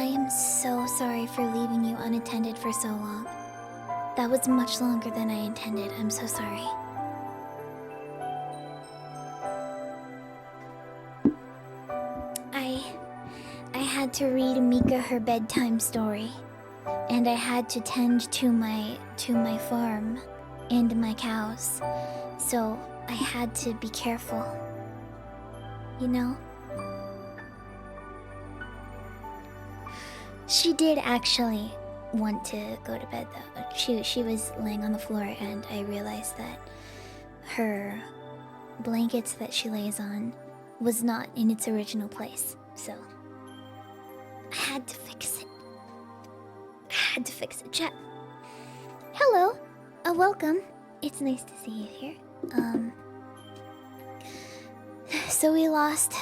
I am so sorry for leaving you unattended for so long. That was much longer than I intended. I'm so sorry. I had to read Mika her bedtime story, and I had to tend to my farm and my cows. So I had to be careful. You know? She did actually want to go to bed though. She was laying on the floor and I realized that her blankets that she lays on was not in its original place. So I had to fix it. Chat. Hello. Welcome. It's nice to see you here. So we lost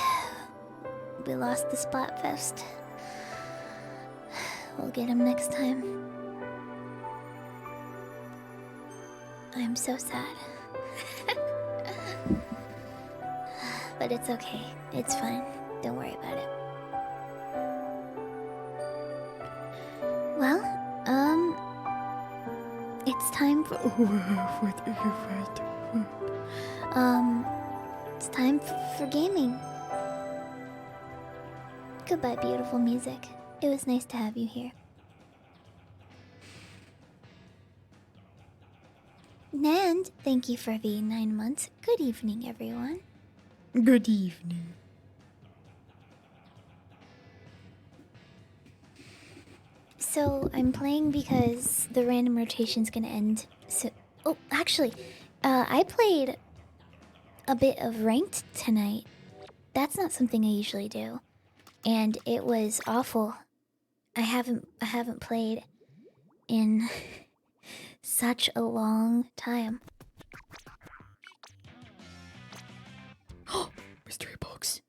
the Splatfest. We'll get him next time. I'm so sad. But it's okay. It's fine. Don't worry about it. Well, it's time for it's time for gaming. Goodbye, beautiful music. It was nice to have you here. And thank you for the 9 months. Good evening, everyone. Good evening. So I'm playing because the random rotation's gonna end. So, oh, actually, I played a bit of ranked tonight. That's not something I usually do, and it was awful. I haven't played in such a long time. Mystery box.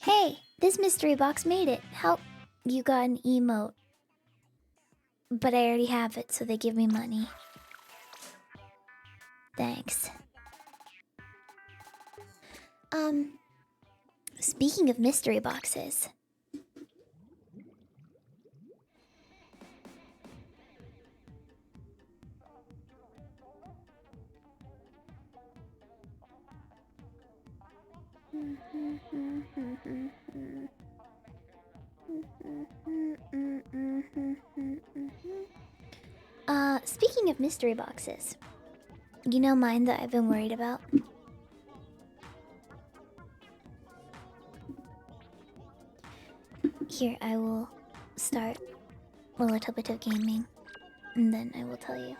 Hey, this mystery box made it. How you got an emote? But I already have it, so they give me money. Thanks. Speaking of mystery boxes. Speaking of mystery boxes. You know mine that I've been worried about? Here, I will start a little bit of gaming, and then I will tell you.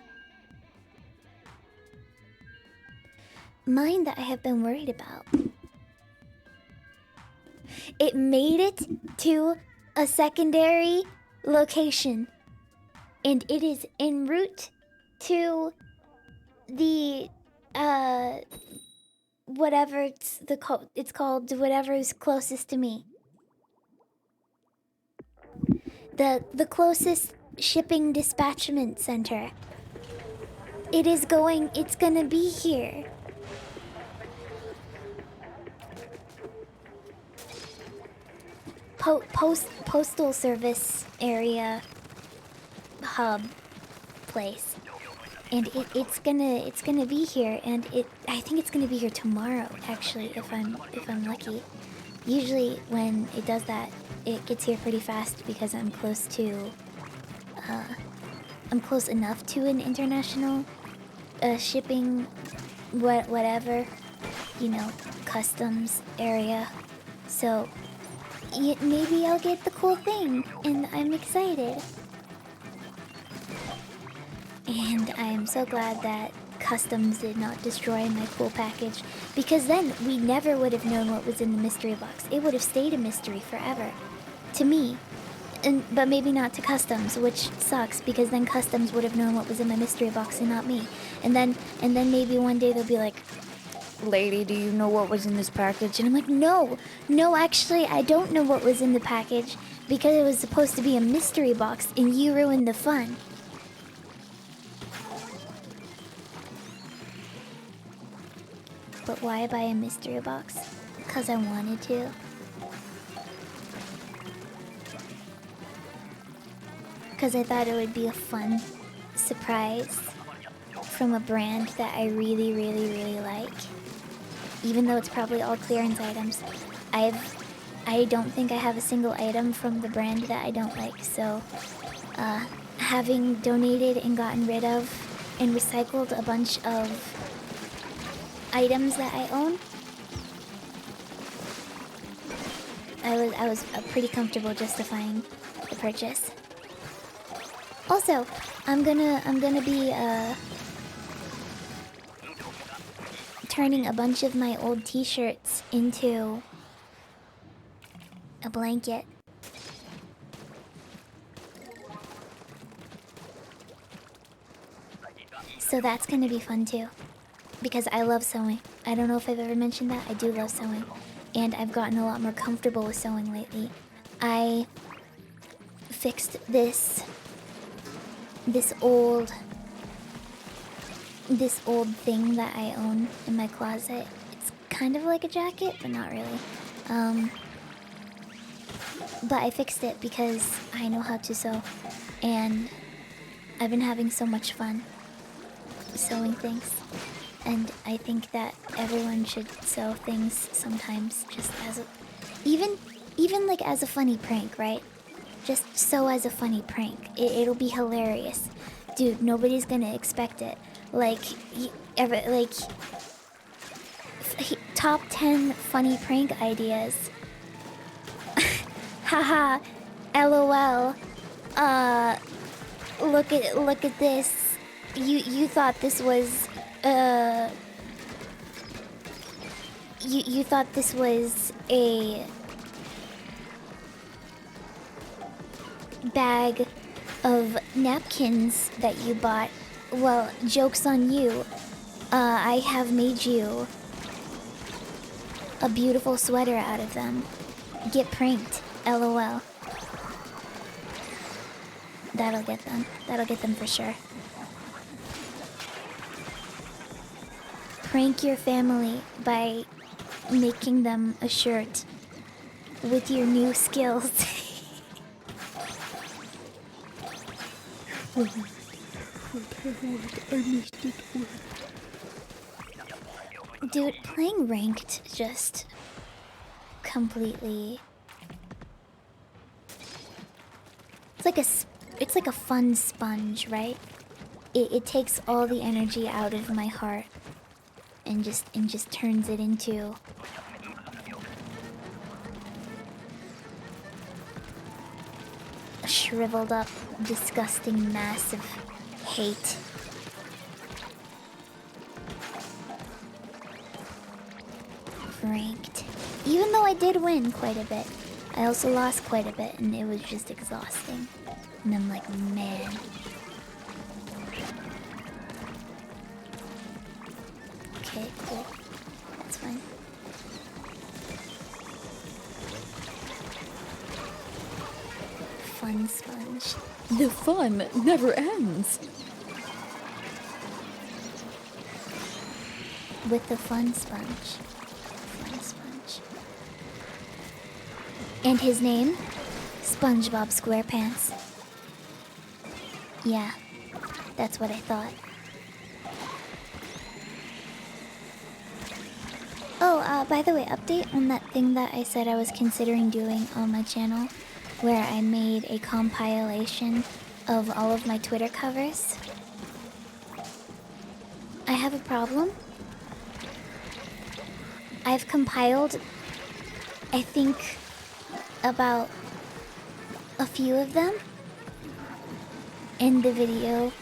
Mine that I have been worried about. It made it to a secondary location, and it is en route to the whatever it's called, whatever is closest to me. The closest shipping dispatchment center. It's gonna be here. Postal service area hub place. And it's gonna be here, and I think it's gonna be here tomorrow, actually, if I'm lucky. Usually when it does that, it gets here pretty fast because I'm close enough to an international shipping whatever, you know, customs area. So maybe I'll get the cool thing, and I'm excited. And I am so glad that customs did not destroy my cool package, because then we never would have known what was in the mystery box. It would have stayed a mystery forever. To me. But maybe not to customs, which sucks, because then customs would have known what was in my mystery box and not me. And then maybe one day they'll be like, "Lady, do you know what was in this package?" And I'm like, no, actually, I don't know what was in the package, because it was supposed to be a mystery box, and you ruined the fun. But why buy a mystery box? Because I wanted to. because I thought it would be a fun surprise from a brand that I really, really, really like. Even though it's probably all clearance items, I don't think I have a single item from the brand that I don't like. So, having donated and gotten rid of and recycled a bunch of items that I own, I was pretty comfortable justifying the purchase. Also, I'm gonna be turning a bunch of my old t-shirts into a blanket. So that's gonna be fun too. Because I love sewing. I don't know if I've ever mentioned that. I do love sewing. And I've gotten a lot more comfortable with sewing lately. I fixed this old thing that I own in my closet. It's kind of like a jacket, but not really. But I fixed it because I know how to sew. And I've been having so much fun sewing things. And I think that everyone should sew things sometimes, just as a... Even like as a funny prank, right? Just sew as a funny prank. It'll be hilarious. Dude, nobody's gonna expect it. Like, top 10 funny prank ideas. Haha, LOL. Look at this. You thought this was you thought this was a bag of napkins that you bought. Well, joke's on you. I have made you a beautiful sweater out of them. Get pranked, LOL. That'll get them. That'll get them for sure. Prank your family by making them a shirt with your new skills. What? I missed it. Dude, playing ranked just completely... It's like a fun sponge, right? It takes all the energy out of my heart and just turns it into a shriveled up, disgusting mass of hate. Ranked. Even though I did win quite a bit, I also lost quite a bit, and it was just exhausting. And I'm like, man. Okay, cool. That's fine. Fun sponge. The fun never ends. With the fun sponge. Fun sponge. And his name? SpongeBob SquarePants. Yeah, that's what I thought. Oh, by the way, update on that thing that I said I was considering doing on my channel, where I made a compilation of all of my Twitter covers. I have a problem. I've compiled, I think, about a few of them, and the video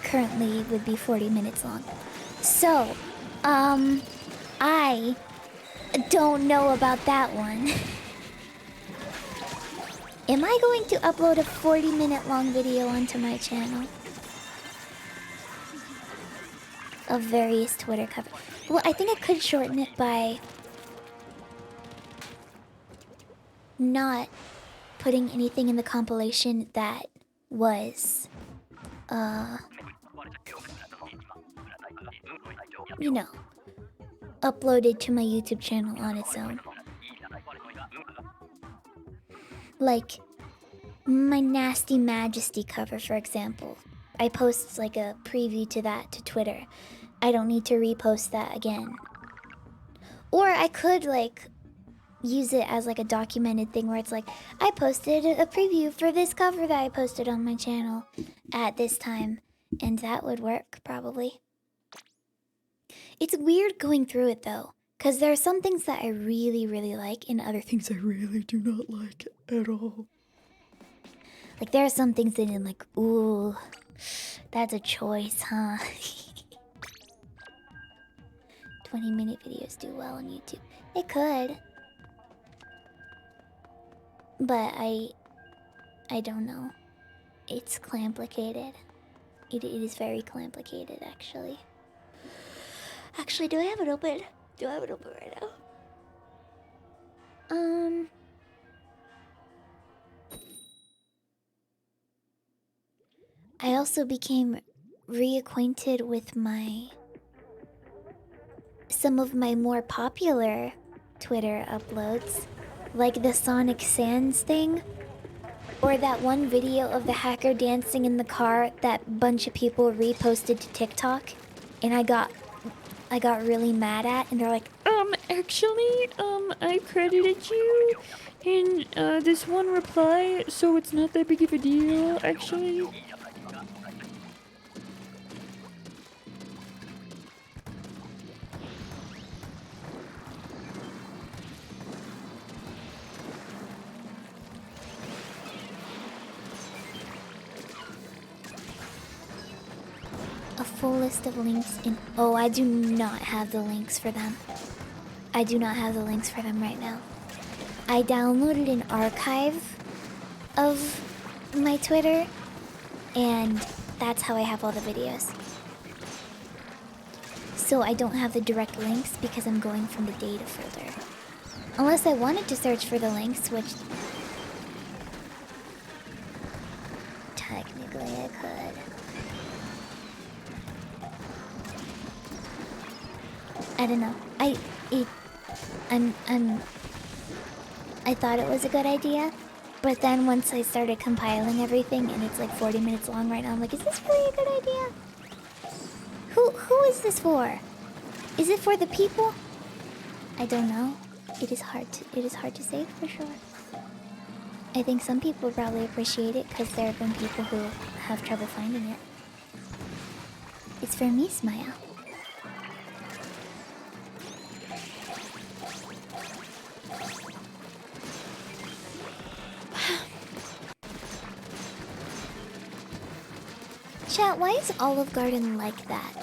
currently would be 40 minutes long. So, I don't know about that one. Am I going to upload a 40-minute long video onto my channel? Of various Twitter covers. Well, I think I could shorten it by not putting anything in the compilation that was, you know, uploaded to my YouTube channel on its own. Like, My Nasty Majesty cover, for example. I post like a preview to that to Twitter. I don't need to repost that again. Or I could like use it as like a documented thing where it's like, I posted a preview for this cover that I posted on my channel at this time. And that would work, probably. It's weird going through it though, because there are some things that I really, really like and other things I really do not like at all. Like there are some things that I'm like, ooh, that's a choice, huh? 20-minute videos do well on YouTube. They could. But I don't know. It's complicated. It is very complicated, actually. Actually, do I have it open? Do I have it open right now? I also became reacquainted with some of my more popular Twitter uploads, like the Sonic Sans thing, or that one video of the hacker dancing in the car that bunch of people reposted to TikTok, and I got really mad at, and they're like, Actually, I credited you in, this one reply, so it's not that big of a deal, actually. a full list of links in. Oh, I do not have the links for them. I do not have the links for them right now. I downloaded an archive of my Twitter, and that's how I have all the videos. So I don't have the direct links because I'm going from the data folder. Unless I wanted to search for the links, which technically I could. I don't know. I thought it was a good idea, but then once I started compiling everything, and it's like 40 minutes long right now, I'm like, is this really a good idea? Who is this for? Is it for the people? I don't know. It is hard to say for sure. I think some people probably appreciate it because there have been people who have trouble finding it. It's for me, Smile. Chat, why is Olive Garden like that?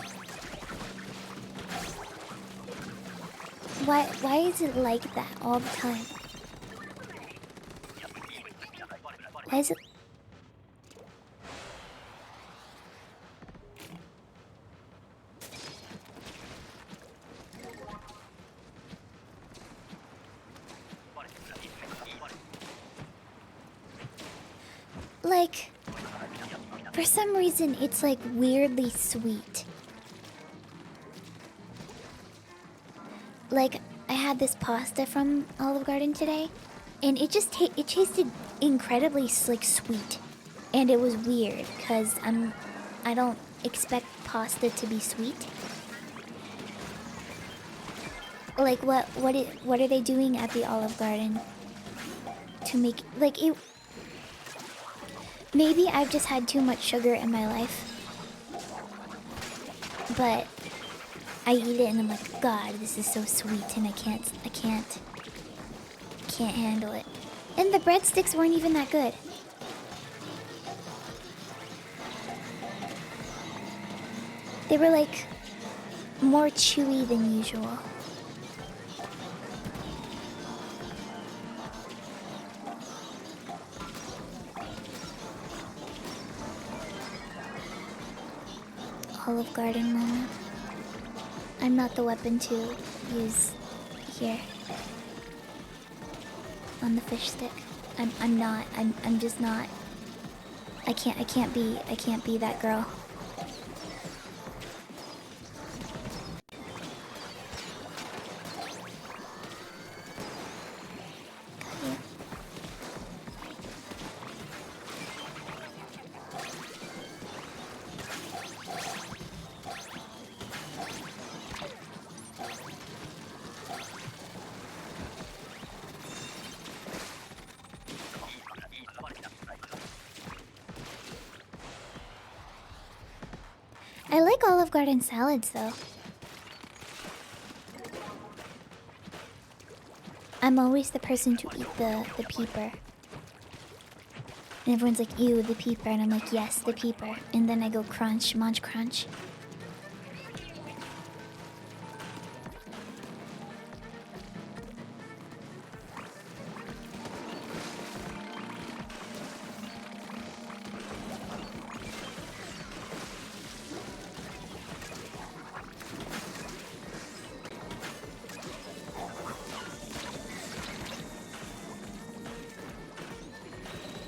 Why is it like that all the time? Why is it? Like, for some reason, it's like weirdly sweet. Like, I had this pasta from Olive Garden today, and it just it tasted incredibly like sweet, and it was weird because I don't expect pasta to be sweet. Like, what are they doing at the Olive Garden to make like it? Maybe I've just had too much sugar in my life, but I eat it and I'm like, God, this is so sweet, and I can't handle it. And the breadsticks weren't even that good. They were like more chewy than usual. Olive Garden moment. I'm not the weapon to use here. On the fish stick. I'm not. I'm just not. I can't be that girl. Got you. I like Olive Garden salads though. I'm always the person to eat the peeper. And everyone's like, ew, the peeper. And I'm like, yes, the peeper. And then I go crunch, munch, crunch.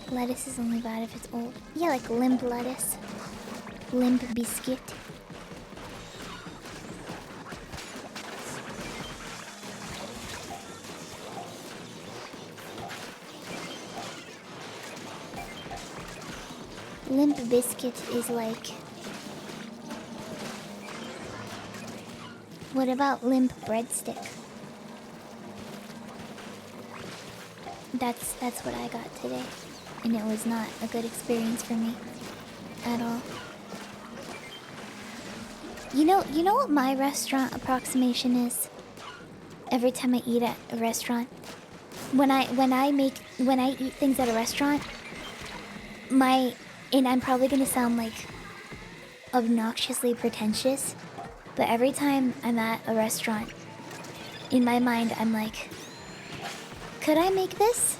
Lettuce is only bad if it's old. Yeah, like limp lettuce. Limp biscuit. Limp biscuit is like... What about limp breadstick? That's what I got today. And it was not a good experience for me. At all. You know what my restaurant approximation is? Every time I eat at a restaurant? When I eat things at a restaurant, and I'm probably gonna sound like obnoxiously pretentious, but every time I'm at a restaurant, in my mind I'm like, could I make this?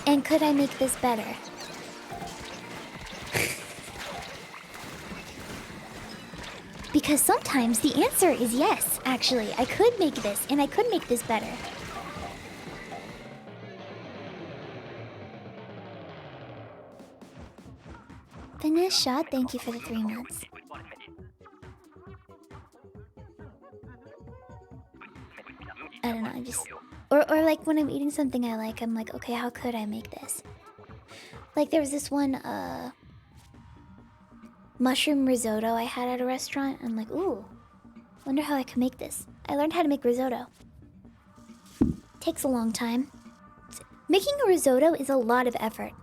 And could I make this better? Because sometimes the answer is yes, actually. I could make this, and I could make this better. Finesse shot, thank you for the 3 months. I don't know, I just... Or like when I'm eating something I like, I'm like, okay, how could I make this? Like there was this one, mushroom risotto I had at a restaurant. I'm like, ooh, wonder how I can make this. I learned how to make risotto. Takes a long time. Making a risotto is a lot of effort.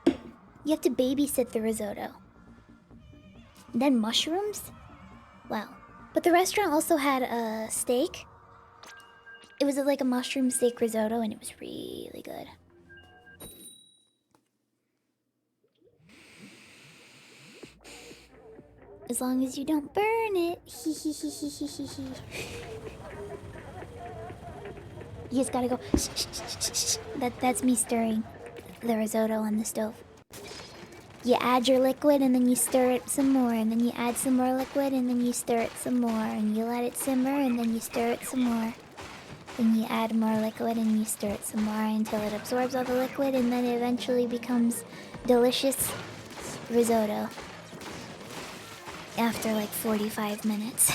You have to babysit the risotto. Then mushrooms? Wow. But the restaurant also had a steak. It was like a mushroom steak risotto and it was really good. As long as you don't burn it. You just gotta go. That's me stirring the risotto on the stove. You add your liquid and then you stir it some more, and then you add some more liquid and then you stir it some more, and you let it simmer and then you stir it some more. Then you add more liquid and you stir it some more until it absorbs all the liquid, and then it eventually becomes delicious risotto. After like 45 minutes.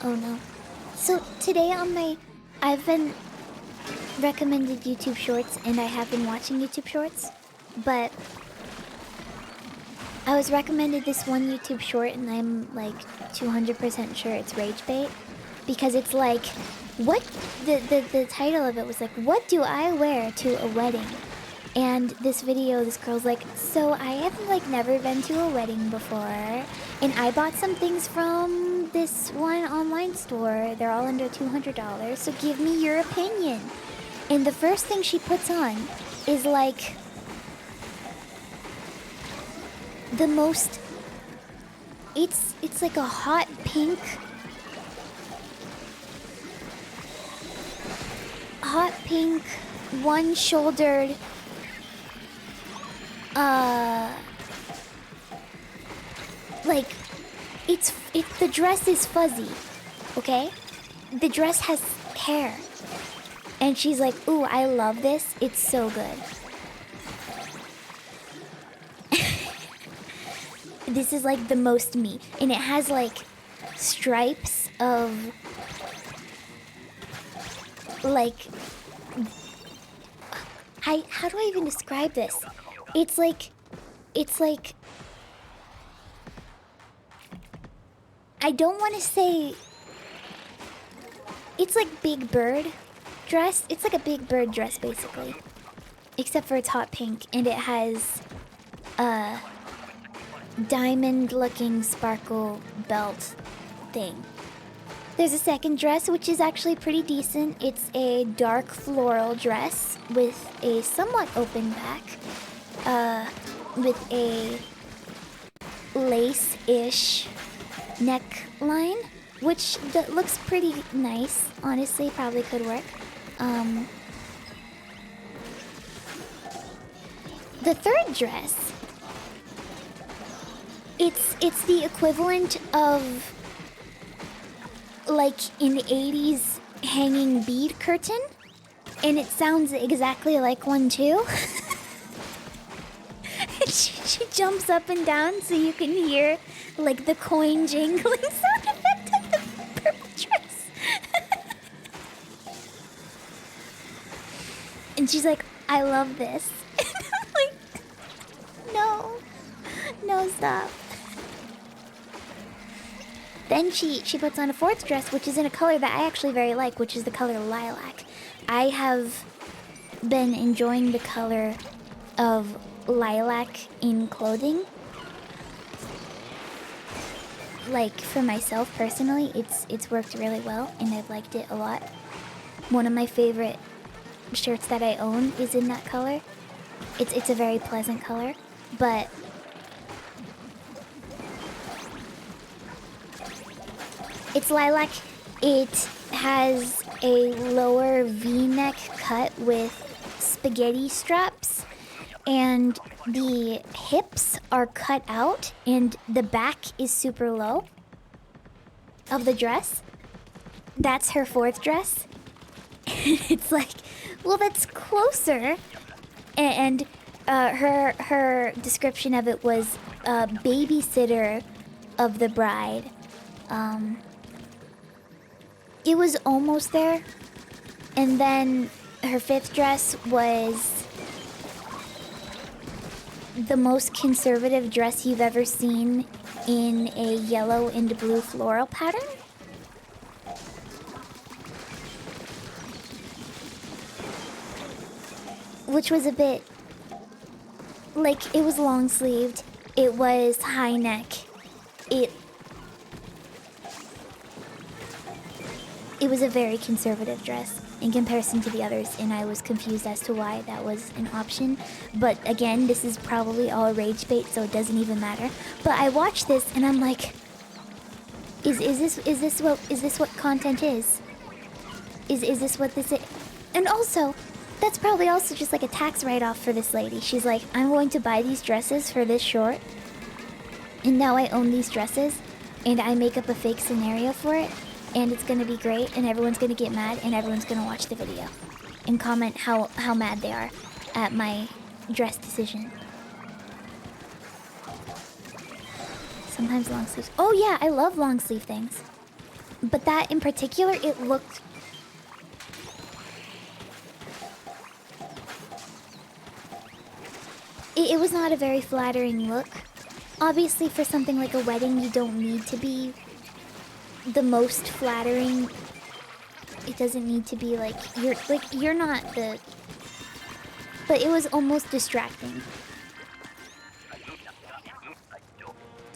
Oh no. So today on I've been recommended YouTube Shorts and I have been watching YouTube Shorts, but I was recommended this one YouTube Short and I'm like 200% sure it's rage bait, because it's like, what, the title of it was like, what do I wear to a wedding? And this video, this girl's like, so I have like never been to a wedding before, and I bought some things from this one online store. They're all under $200, so give me your opinion. And the first thing she puts on is like the most, it's like a hot pink, one-shouldered, like, the dress is fuzzy, okay? The dress has hair. And she's like, ooh, I love this. It's so good. This is like the most me. And it has like stripes of like, how do I even describe this? It's like I don't want to say... It's like Big Bird dress. It's like a Big Bird dress, basically. Except for it's hot pink, and it has a diamond-looking sparkle belt thing. There's a second dress, which is actually pretty decent. It's a dark floral dress with a somewhat open back, with a lace-ish neckline, which looks pretty nice. Honestly, probably could work. The third dress, it's the equivalent of like an 80s hanging bead curtain, and it sounds exactly like one too. she jumps up and down so you can hear like the coin jingling sound effect of the purple dress. And she's like, I love this. And I'm like, no, stop. Then she puts on a fourth dress, which is in a color that I actually very like, which is the color lilac. I have been enjoying the color of lilac in clothing. Like, for myself personally, it's worked really well, and I've liked it a lot. One of my favorite shirts that I own is in that color. It's a very pleasant color, but it's lilac. It has a lower V-neck cut with spaghetti straps, and the hips are cut out, and the back is super low of the dress. That's her fourth dress. It's like, well, that's closer. And her description of it was babysitter of the bride. It was almost there. And then her fifth dress was the most conservative dress you've ever seen in a yellow and blue floral pattern. Which was a bit... like, it was long-sleeved. It was high neck. It was a very conservative dress in comparison to the others, and I was confused as to why that was an option. But again, this is probably all rage bait, so it doesn't even matter. But I watched this and I'm like, is this what content is? Is this what this is? And also, that's probably also just like a tax write-off for this lady. She's like, I'm going to buy these dresses for this short, and now I own these dresses, and I make up a fake scenario for it, and it's gonna be great, and everyone's gonna get mad, and everyone's gonna watch the video and comment how mad they are at my dress decision. Sometimes long sleeves. Oh yeah, I love long sleeve things. But that in particular, it looked... It was not a very flattering look. Obviously, for something like a wedding, you don't need to be the most flattering. It doesn't need to be like you're not the... But it was almost distracting.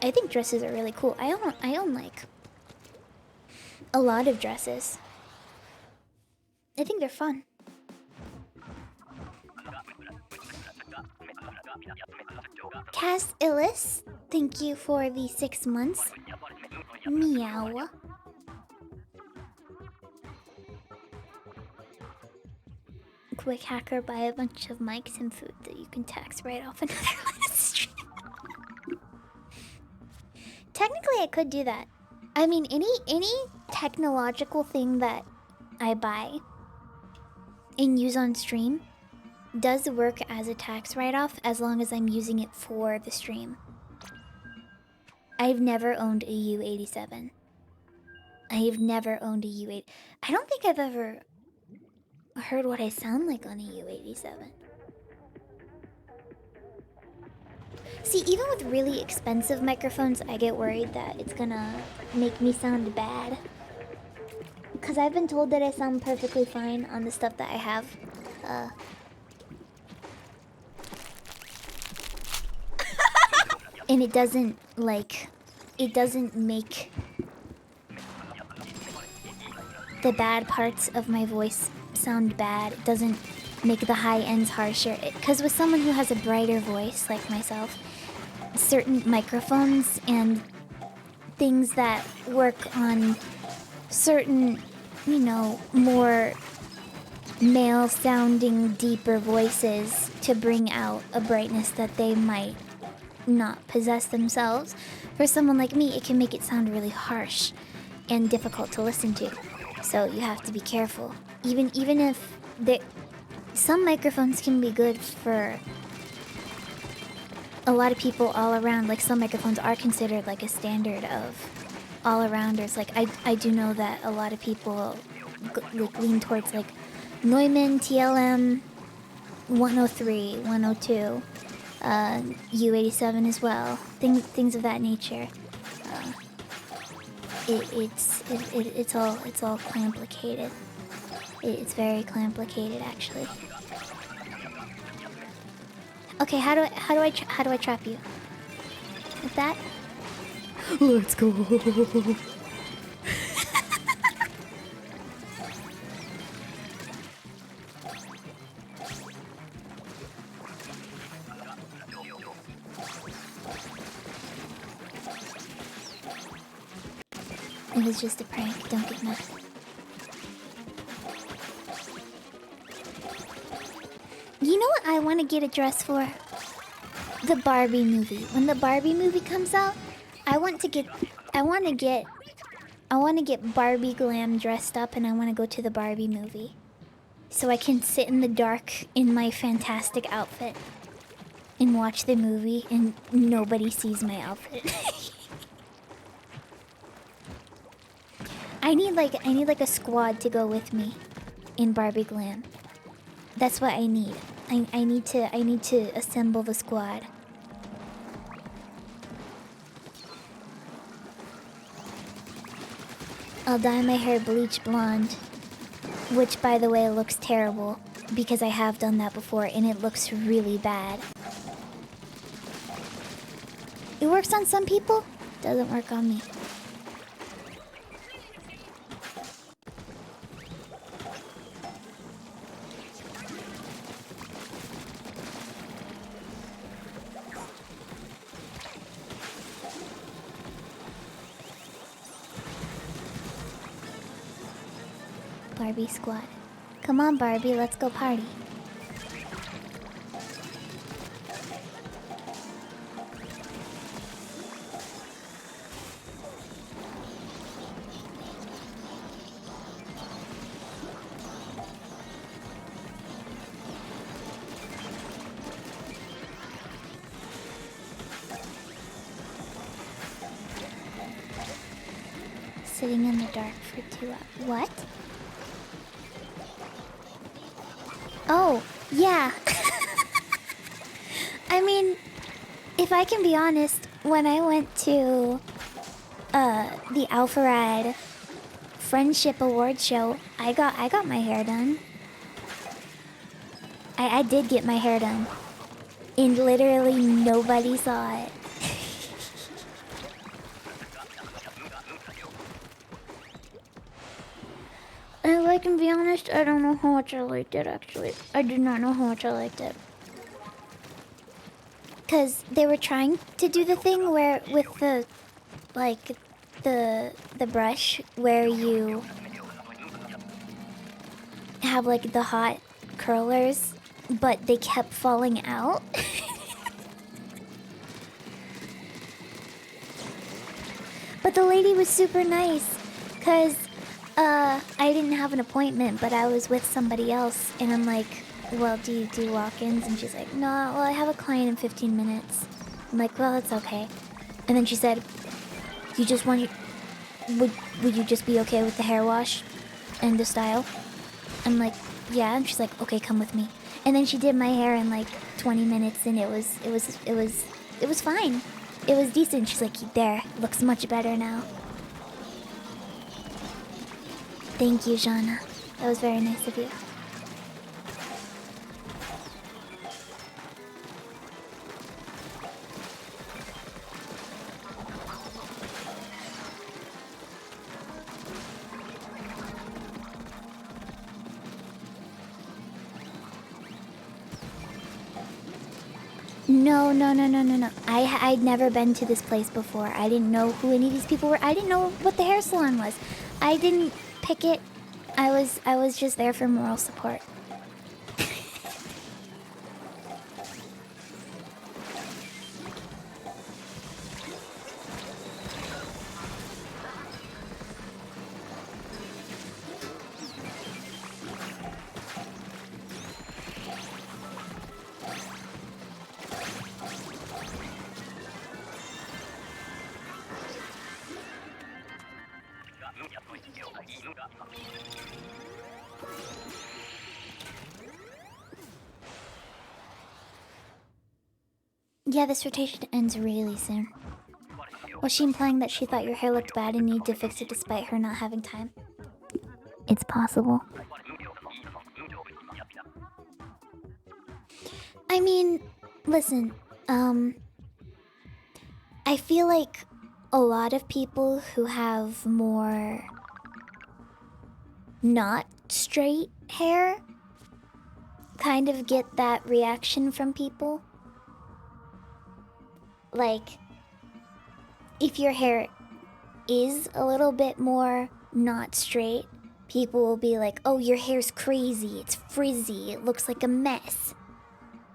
I think dresses are really cool. I own like a lot of dresses. I think they're fun. Cass Illis, thank you for the 6 months. Meow. Quick hacker, buy a bunch of mics and food that you can tax right off another list. Technically, I could do that. I mean, any technological thing that I buy and use on stream does work as a tax write-off as long as I'm using it for the stream. I've never owned a U87. I have never owned a U8. I don't think I've ever heard what I sound like on a U87. See, even with really expensive microphones, I get worried that it's gonna make me sound bad. Because I've been told that I sound perfectly fine on the stuff that I have. And it doesn't, like, it doesn't make the bad parts of my voice sound bad. It doesn't make the high ends harsher. Because with someone who has a brighter voice, like myself, certain microphones and things that work on certain, you know, more male sounding, deeper voices to bring out a brightness that they might not possess themselves. For someone like me, it can make it sound really harsh and difficult to listen to. So you have to be careful. Even if some microphones can be good for a lot of people all around. Like some microphones are considered like a standard of all-arounders. Like I do know that a lot of people like lean towards like Neumann, TLM, 103, 102, U87 as well. Things of that nature. It's all complicated. It's very complicated actually. Okay, how do I trap you? With that? Let's go. It was just a prank, don't get mad. You know what I want to get a dress for? The Barbie movie. When the Barbie movie comes out, I want to get Barbie glam dressed up and I want to go to the Barbie movie. So I can sit in the dark in my fantastic outfit and watch the movie and nobody sees my outfit. I need like a squad to go with me in Barbie glam. That's what I need. I need to assemble the squad. I'll dye my hair bleach blonde, which by the way looks terrible because I have done that before and it looks really bad. It works on some people, doesn't work on me. Barbie squad. Come on, Barbie, let's go party. Sitting in the dark for 2 hours. What? Oh, yeah. I mean, if I can be honest, when I went to the Alpha Ride Friendship Award show, I got my hair done. I did get my hair done. And literally nobody saw it. And if I can be honest, I don't know how much I liked it, actually. I did not know how much I liked it. Because they were trying to do the thing where, with the, like, the brush, where you have, like, the hot curlers, but they kept falling out. But the lady was super nice, because I didn't have an appointment, but I was with somebody else, and I'm like, well, do you do walk-ins? And she's like, no, well, I have a client in 15 minutes. I'm like, well, it's okay. And then she said, you just want would you just be okay with the hair wash and the style? I'm like, yeah. And she's like, okay, come with me. And then she did my hair in like 20 minutes, and it was it was fine. It was decent. She's like, there, looks much better now. Thank you, Jana. That was very nice of you. No. I'd never been to this place before. I didn't know who any of these people were. I didn't know what the hair salon was. I didn't pick it. I was just there for moral support. Yeah, this rotation ends really soon. Was she implying that she thought your hair looked bad and needed to fix it despite her not having time? It's possible. I mean, listen, I feel like a lot of people who have more not straight hair kind of get that reaction from people. Like, if your hair is a little bit more not straight, people will be like, oh, your hair's crazy, it's frizzy, it looks like a mess.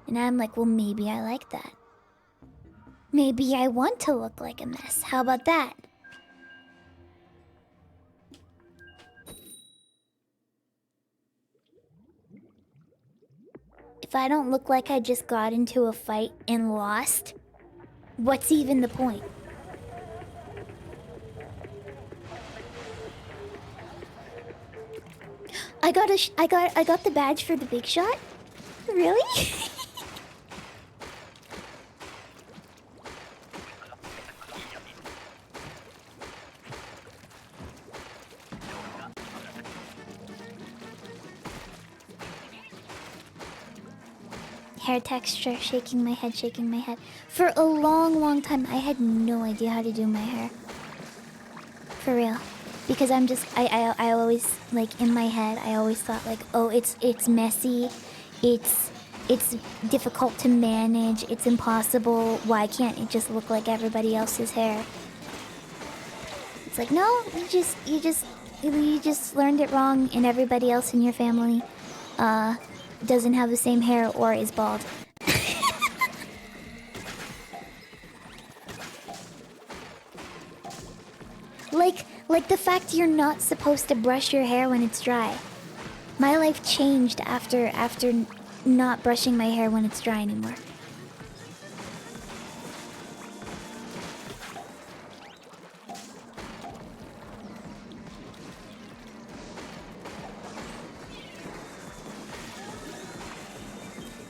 And I'm like, well, maybe I like that. Maybe I want to look like a mess. How about that? If I don't look like I just got into a fight and lost, what's even the point? I got the badge for the big shot? Really? Hair texture, shaking my head, shaking my head. For a long time, I had no idea how to do my hair. For real. Because I'm just, I always, like, in my head, I always thought, like, oh, it's messy. It's difficult to manage. It's impossible. Why can't it just look like everybody else's hair? It's like, no, you just learned it wrong, and everybody else in your family, doesn't have the same hair or is bald. Like the fact you're not supposed to brush your hair when it's dry. My life changed after not brushing my hair when it's dry anymore.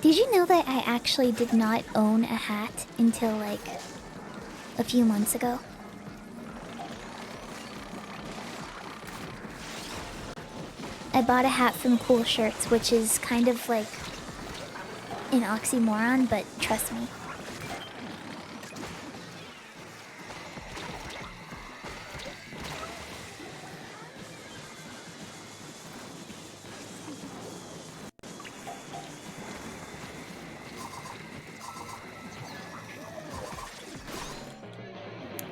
Did you know that I actually did not own a hat until, like, a few months ago? I bought a hat from Cool Shirts, which is kind of like an oxymoron, but trust me.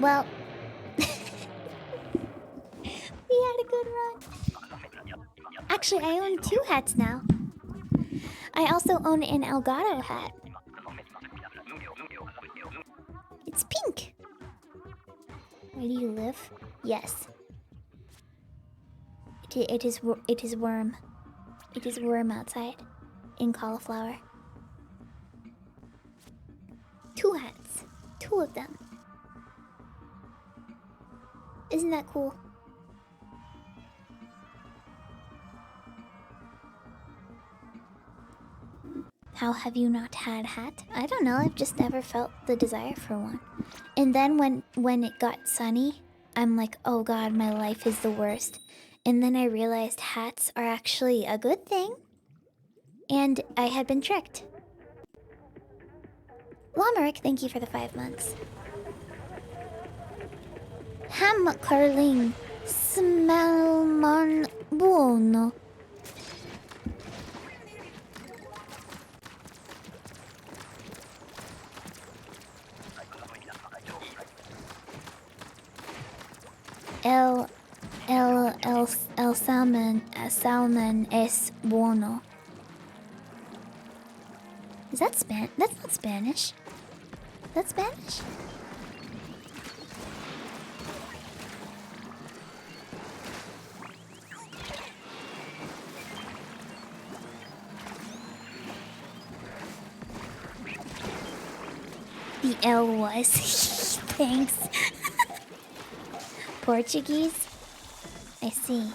Well, we had a good run. Actually, I own 2 hats now. I also own an Elgato hat. It's pink. Where do you live? Yes. It is worm. It is worm outside in cauliflower. 2 hats. 2 of them. Isn't that cool? How have you not had hat? I don't know, I've just never felt the desire for one. And then when it got sunny, I'm like, oh god, my life is the worst. And then I realized hats are actually a good thing. And I had been tricked. Lamarick, thank you for the 5 months. Ham curling. Salmon buono. El salmon es bueno. Is that Spanish? That's not Spanish. That's Spanish? The L was. Thanks. Portuguese? I see.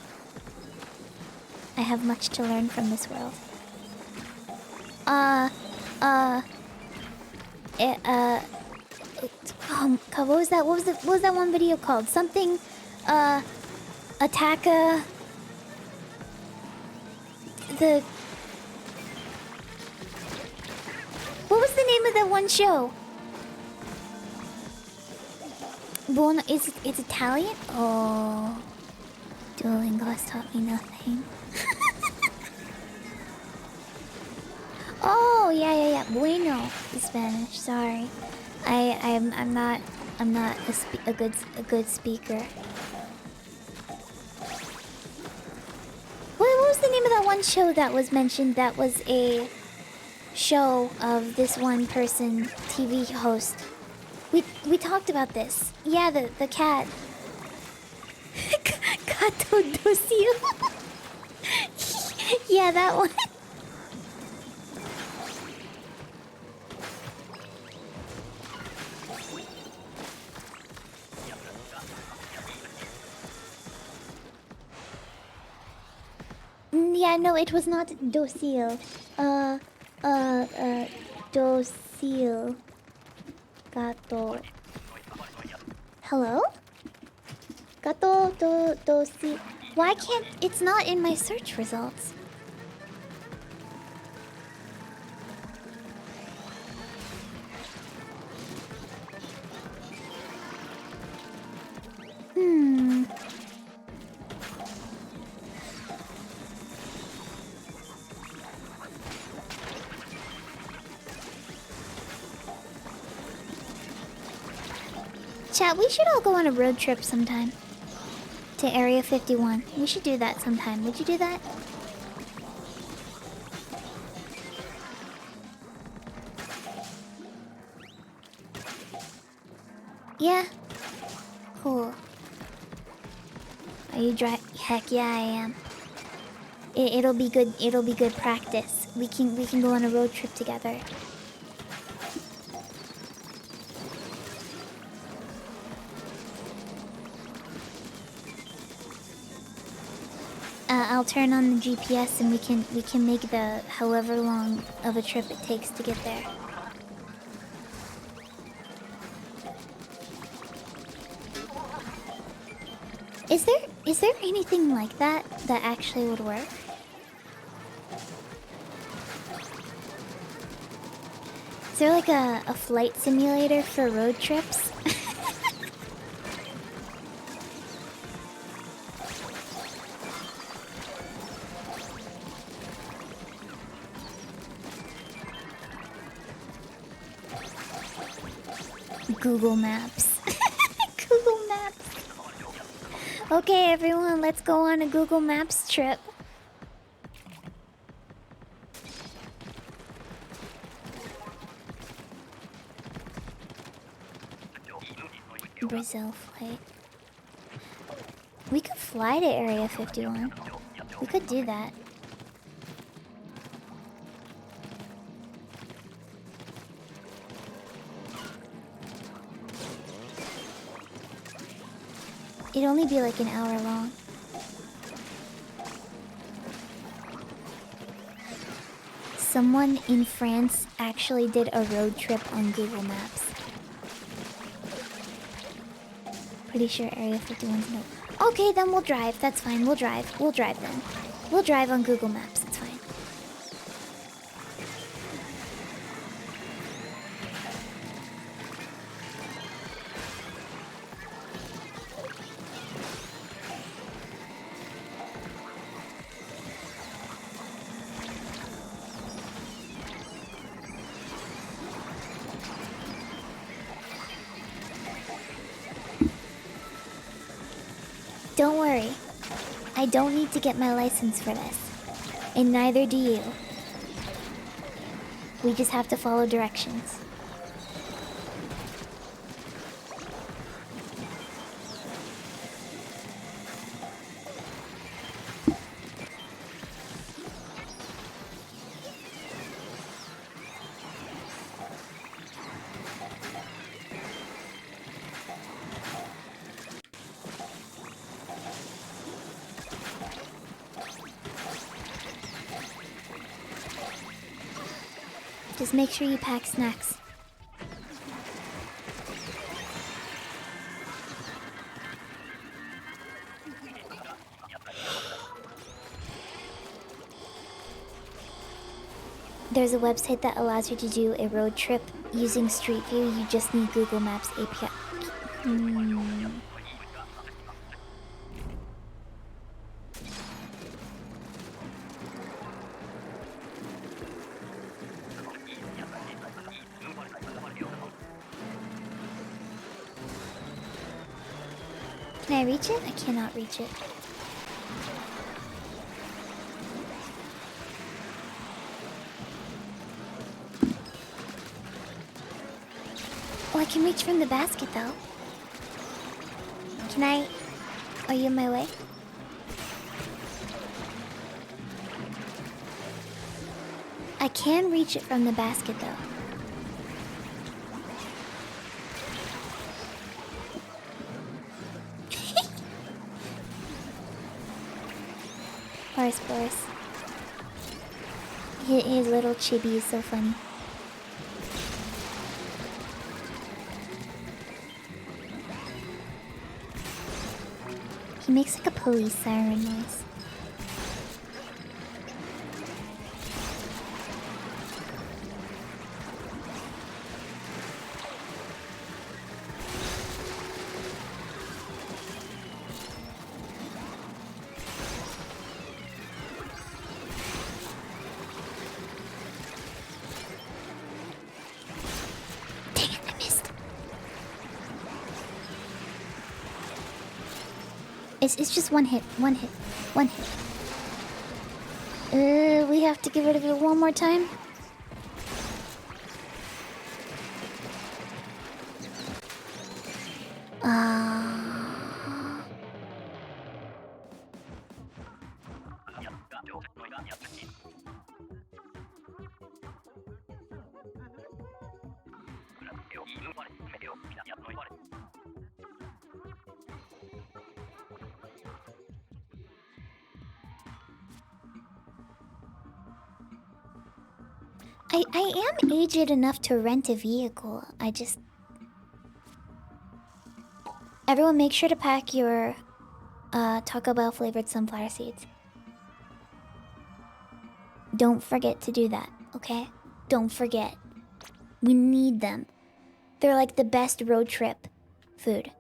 I have much to learn from this world. What was that? What was that one video called? Something, Attacka. What was the name of that one show? Buono, it's Italian? Oh. Duolingo has taught me nothing. Oh, yeah. Bueno is Spanish. Sorry, I'm not a good speaker. What was the name of that one show that was mentioned? That was a show of this one person, TV host. We talked about this. Yeah, the cat. Gato Docio. Yeah, that one. Yeah, no, it was not docile. Docile. Gato. Hello? Gato docile. Why can't... It's not in my search results. Chat, we should all go on a road trip sometime. To Area 51. We should do that sometime. Would you do that? Yeah? Cool. Are you Heck yeah, I am. It'll be good. It'll be good practice. We can go on a road trip together. I'll turn on the GPS and we can make the however long of a trip it takes to get there. Is there anything like that actually would work? Is there like a flight simulator for road trips? Google Maps. Google Maps. Okay, everyone, let's go on a Google Maps trip. Brazil flight. We could fly to Area 51. We could do that. It'd only be like an hour long. Someone in France actually did a road trip on Google Maps. Pretty sure Area 51's no. Okay, then we'll drive. That's fine. We'll drive. We'll drive then. We'll drive on Google Maps. It's fine. Don't worry. I don't need to get my license for this. And neither do you. We just have to follow directions. Just make sure you pack snacks. There's a website that allows you to do a road trip using Street View. You just need Google Maps API. Can I reach it? I cannot reach it. Oh, I can reach from the basket though. Can I? Are you in my way? I can reach it from the basket though. Boris. His little chibi is so funny. He makes like a police siren noise. It's just one hit. We have to get rid of it one more time. I am aged enough to rent a vehicle. Everyone make sure to pack your Taco Bell flavored sunflower seeds. Don't forget to do that, okay? Don't forget. We need them. They're like the best road trip food.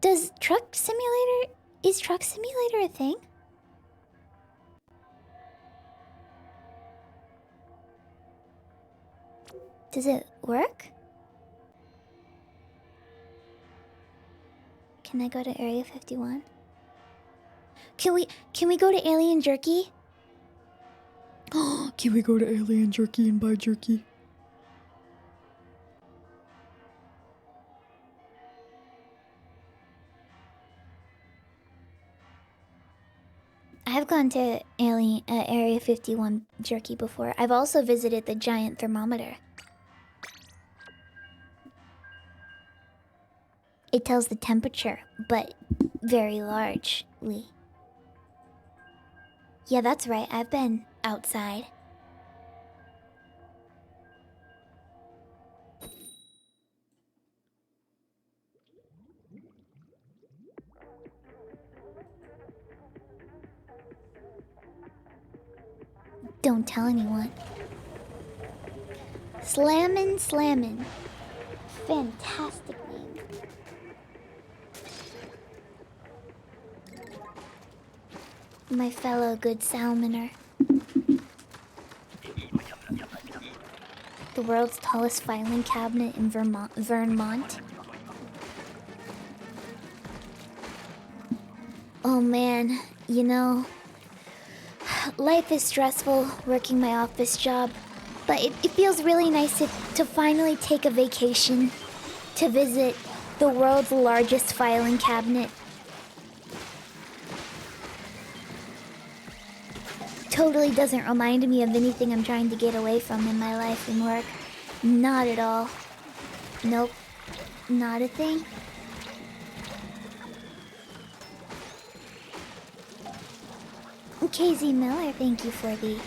Is Truck Simulator a thing? Does it work? Can I go to Area 51? Can we go to Alien Jerky? Can we go to Alien Jerky and buy jerky? I have gone to Area 51 Jerky before. I've also visited the giant thermometer. It tells the temperature, but very largely. Yeah, that's right. I've been outside. Don't tell anyone. Slammin'. Fantastic name. My fellow good salmoner. The world's tallest filing cabinet in Vermont. Oh man, you know, life is stressful working my office job, but it feels really nice to finally take a vacation to visit the world's largest filing cabinet. Totally doesn't remind me of anything I'm trying to get away from in my life and work. Not at all. Nope. Not a thing. KZ Miller, thank you for the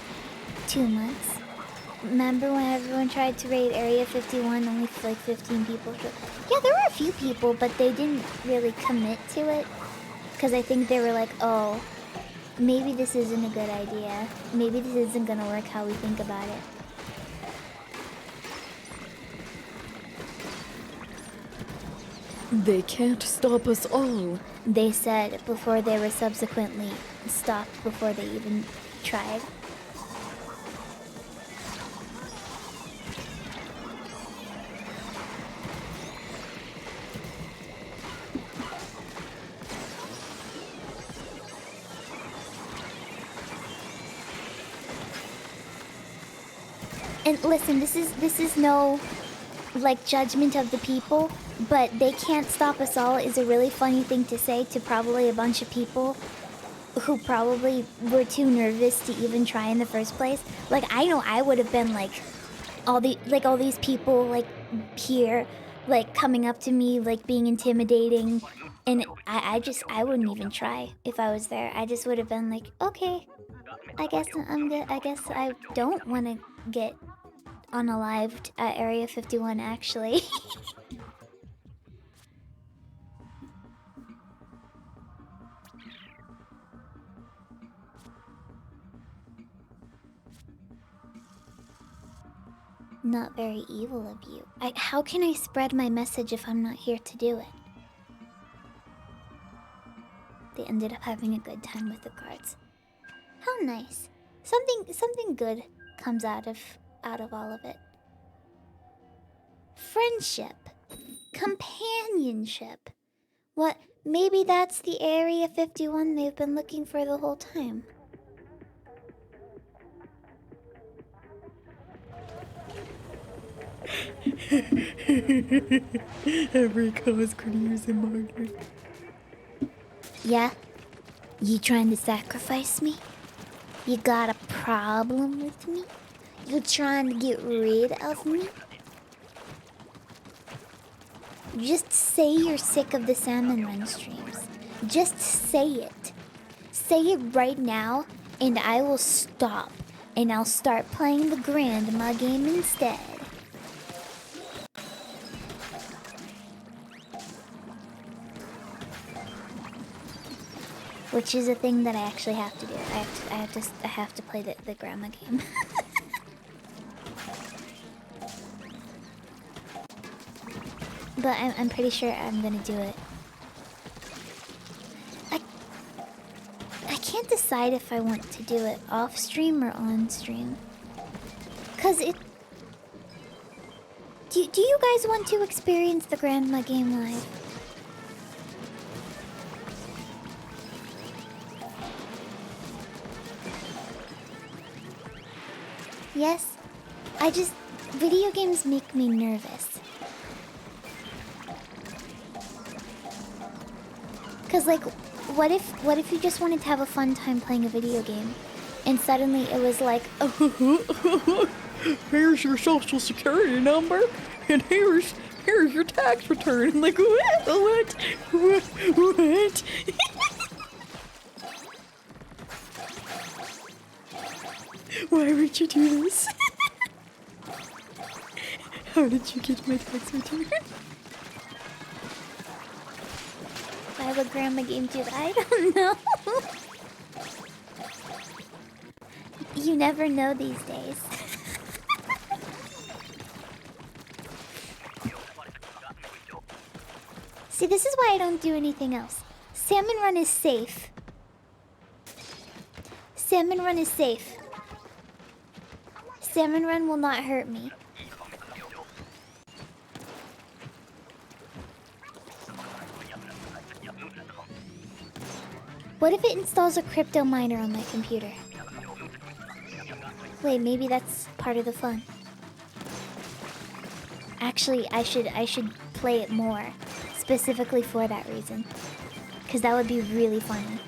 2 months. Remember when everyone tried to raid Area 51? Only like 15 people showed. Yeah, there were a few people, but they didn't really commit to it. Because I think they were like, oh, maybe this isn't a good idea. Maybe this isn't gonna work how we think about it. They can't stop us all. They said before they were subsequently stopped before they even tried. And listen, this is no like judgment of the people, but they can't stop us all is a really funny thing to say to probably a bunch of people who probably were too nervous to even try in the first place. Like I know I would have been like all these people like here like coming up to me like being intimidating, and I wouldn't even try if I was there. I just would have been like, okay, I guess I'm good. I guess I don't want to get unalived at Area 51 actually. Not very evil of you. How can I spread my message if I'm not here to do it? They ended up having a good time with the cards. How nice. Something good comes out of all of it. Friendship. Companionship. What, maybe that's the Area 51 they've been looking for the whole time. Every cause could use a martyr. Yeah? You trying to sacrifice me? You got a problem with me? You trying to get rid of me? Just say you're sick of the Salmon Run streams. Just say it. Say it right now, and I will stop. And I'll start playing the Grandma game instead. Which is a thing that I actually have to do. I have to play the Grandma game. But I'm pretty sure I'm gonna do it. I can't decide if I want to do it off stream or on stream. Cause it. Do you guys want to experience the Grandma game live? Yes? Video games make me nervous. Cause like, what if you just wanted to have a fun time playing a video game, and suddenly it was like, Here's your social security number, and here's your tax return. I'm like, what? Why would you do this? How did you get my tax return? I have a Grandma game too. I don't know. You never know these days. See, this is why I don't do anything else. Salmon Run is safe. Salmon Run is safe. Salmon Run will not hurt me. What if it installs a crypto miner on my computer? Wait, maybe that's part of the fun. Actually, I should play it more, specifically for that reason. Because that would be really funny.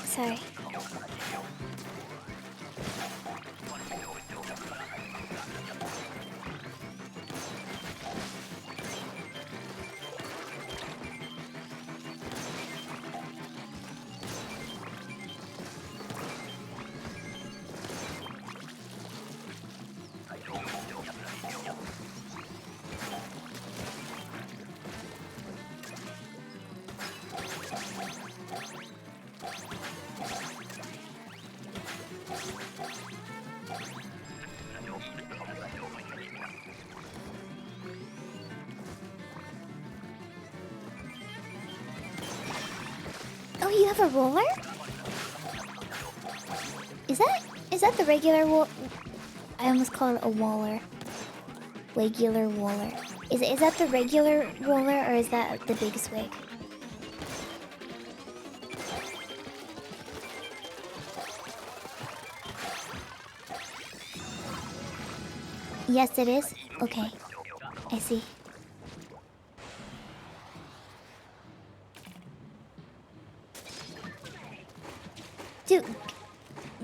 Sorry. Oh, you have a roller? Is that the regular I almost called it a waller. Regular waller. Is that the regular roller or is that the big swig? Yes, it is. Okay, I see. Dude,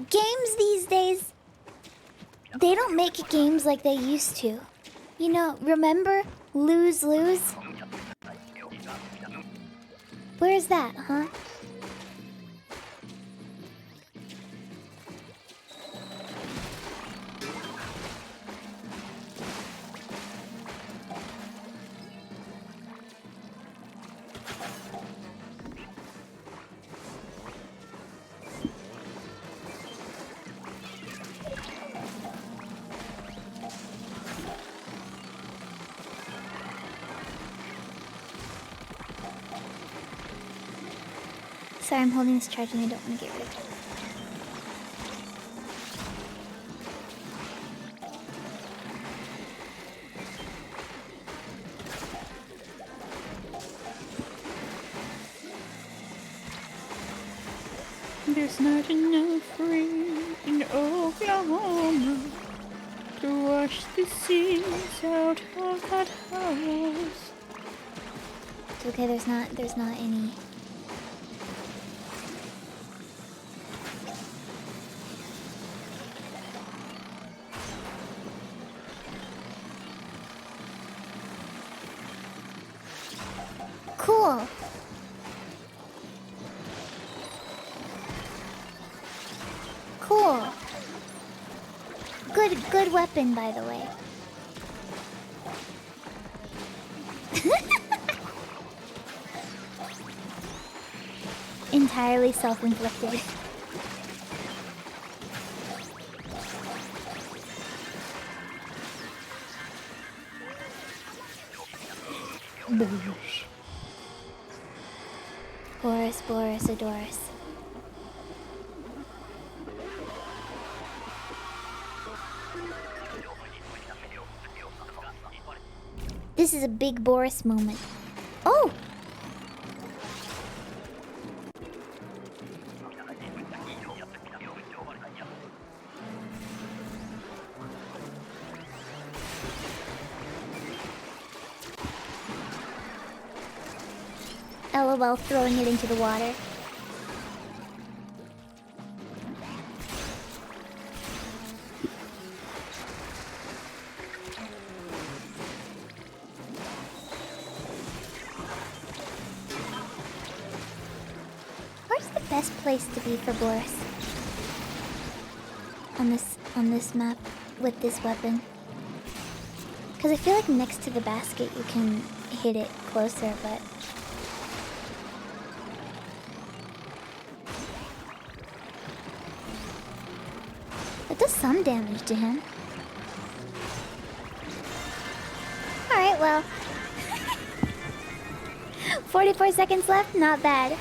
games these days, they don't make games like they used to. You know, remember Lose Lose? Where's that, huh? Sorry, I'm holding this charge and I don't want to get rid of it. There's not enough rain in Oklahoma to wash the seas out of that house. It's okay, there's not any. Cool. Cool. Good weapon, by the way. Entirely self-inflicted. Boris, Adoris. This is a big Boris moment. Oh! LOL, throwing it into the water. Where's the best place to be for Boris? on this map with this weapon. Because I feel like next to the basket you can hit it closer, but... It does some damage to him. Alright, well... 44 seconds left, not bad.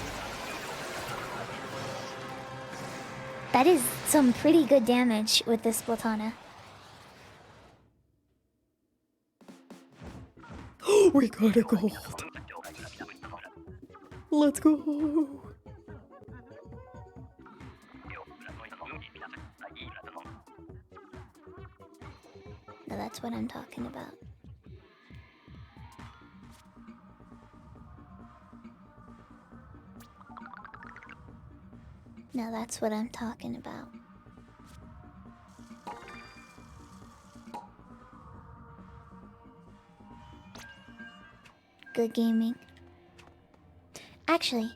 That is some pretty good damage with this Splatana. We got a gold. Let's go. Now that's what I'm talking about. Now that's what I'm talking about. Good gaming. Actually,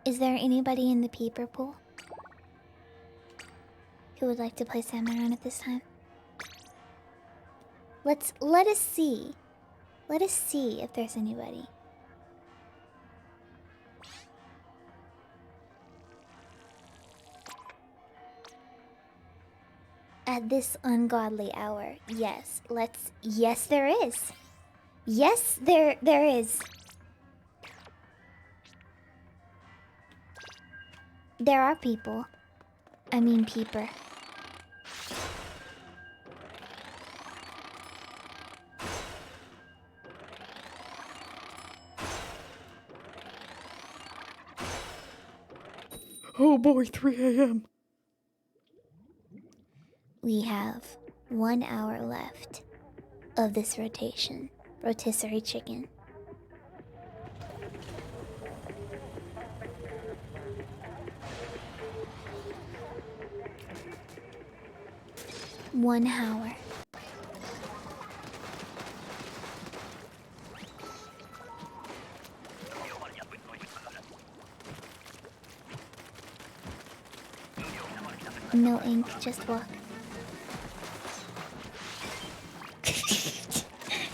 is there anybody in the peeper pool who would like to play Salmon Run at this time? Let us see. Let us see if there's anybody. At this ungodly hour. Yes, yes there is. Yes, there is. There are people. I mean peeper. Oh boy, 3 a.m. We have 1 hour left of this rotation. Rotisserie chicken. One hour. No ink, just walk.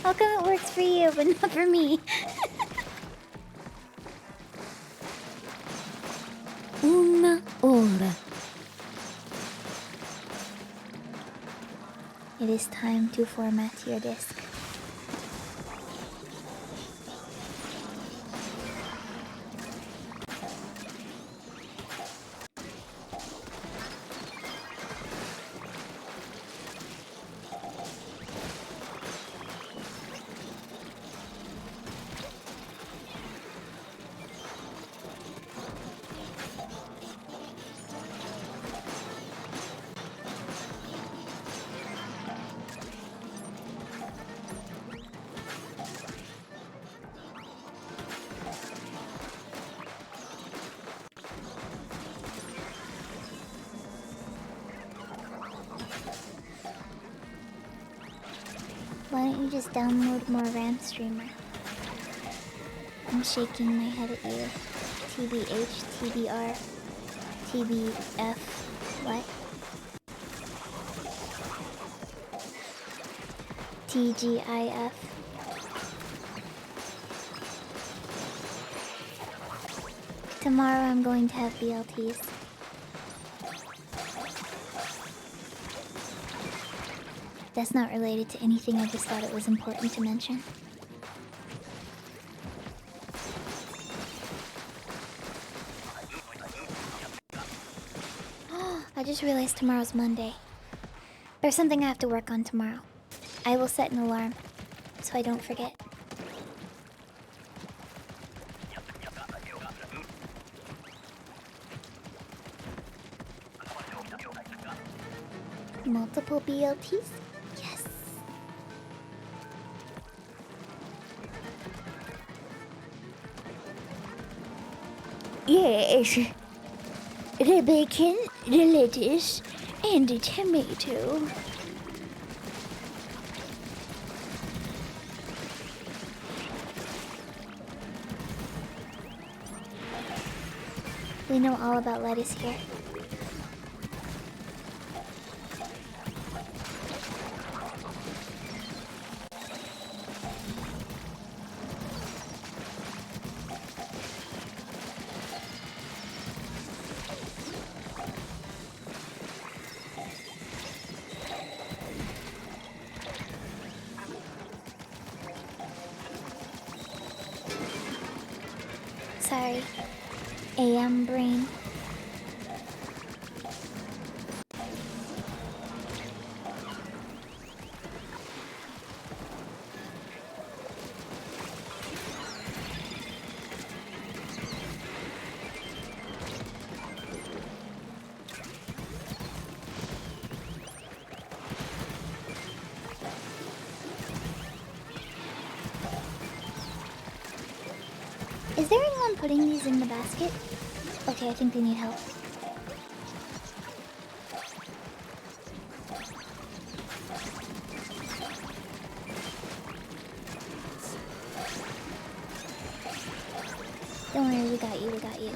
How come it works for you, but not for me? Una hora. It is time to format your disk. Why don't you just download more RAM streamer? I'm shaking my head at you. TBH, TBR, TBF, what? TGIF. Tomorrow I'm going to have BLTs. That's not related to anything, I just thought it was important to mention. I just realized tomorrow's Monday. There's something I have to work on tomorrow. I will set an alarm, so I don't forget. Multiple BLTs? Yes. Yes. The bacon, the lettuce, and the tomato. We know all about lettuce here. Sorry. AM brain. Is there anyone putting these in the basket? Okay, I think they need help. Don't worry, we got you, we got you.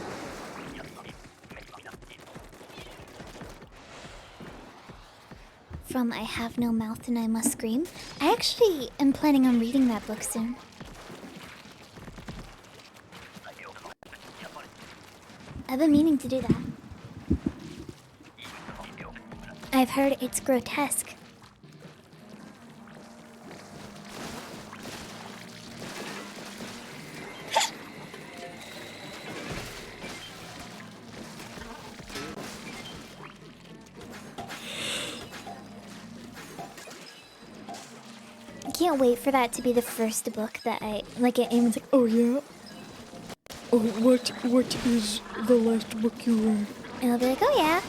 From I Have No Mouth and I Must Scream. I actually am planning on reading that book soon. I've been meaning to do that. I've heard it's grotesque. I can't wait for that to be the first book that I like. Everyone's like, Oh yeah? Oh, what is the last book you read? and I'll be like, oh yeah,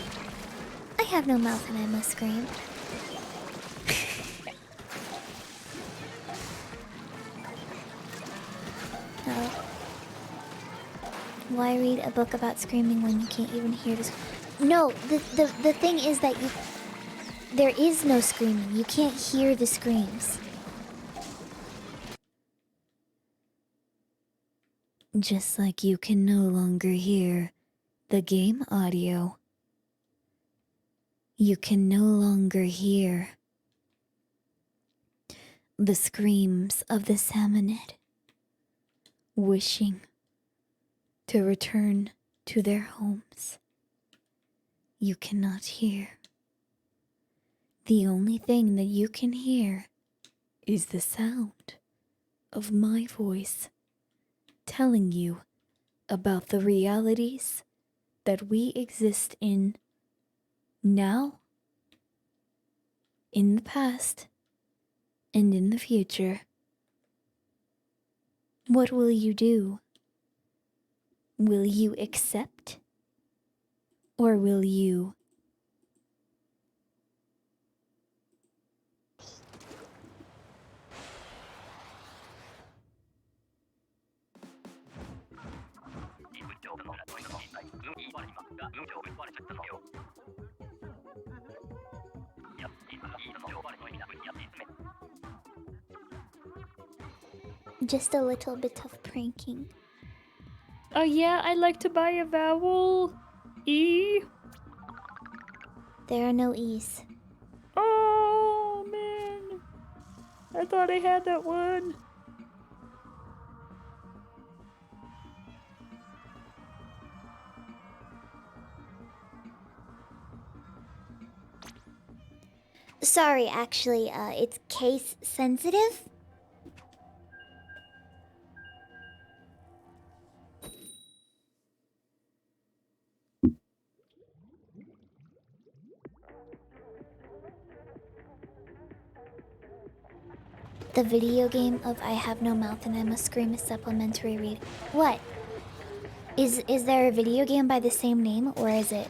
I have no mouth and I must scream. Oh. Why read a book about screaming when you can't even hear the No, the thing is that there is no screaming. You can't hear the screams. Just like you can no longer hear the game audio. You can no longer hear the screams of the salmonid wishing to return to their homes. You cannot hear. The only thing that you can hear is the sound of my voice telling you about the realities that we exist in now, in the past, and in the future. What will you do? Will you accept? Or will you just a little bit of pranking? Oh yeah, I'd like to buy a vowel. E. There are no E's. Oh man. I thought I had that one. Sorry, actually, it's case sensitive. The video game of I Have No Mouth and I Must Scream is supplementary read. What? Is there a video game by the same name, or is it?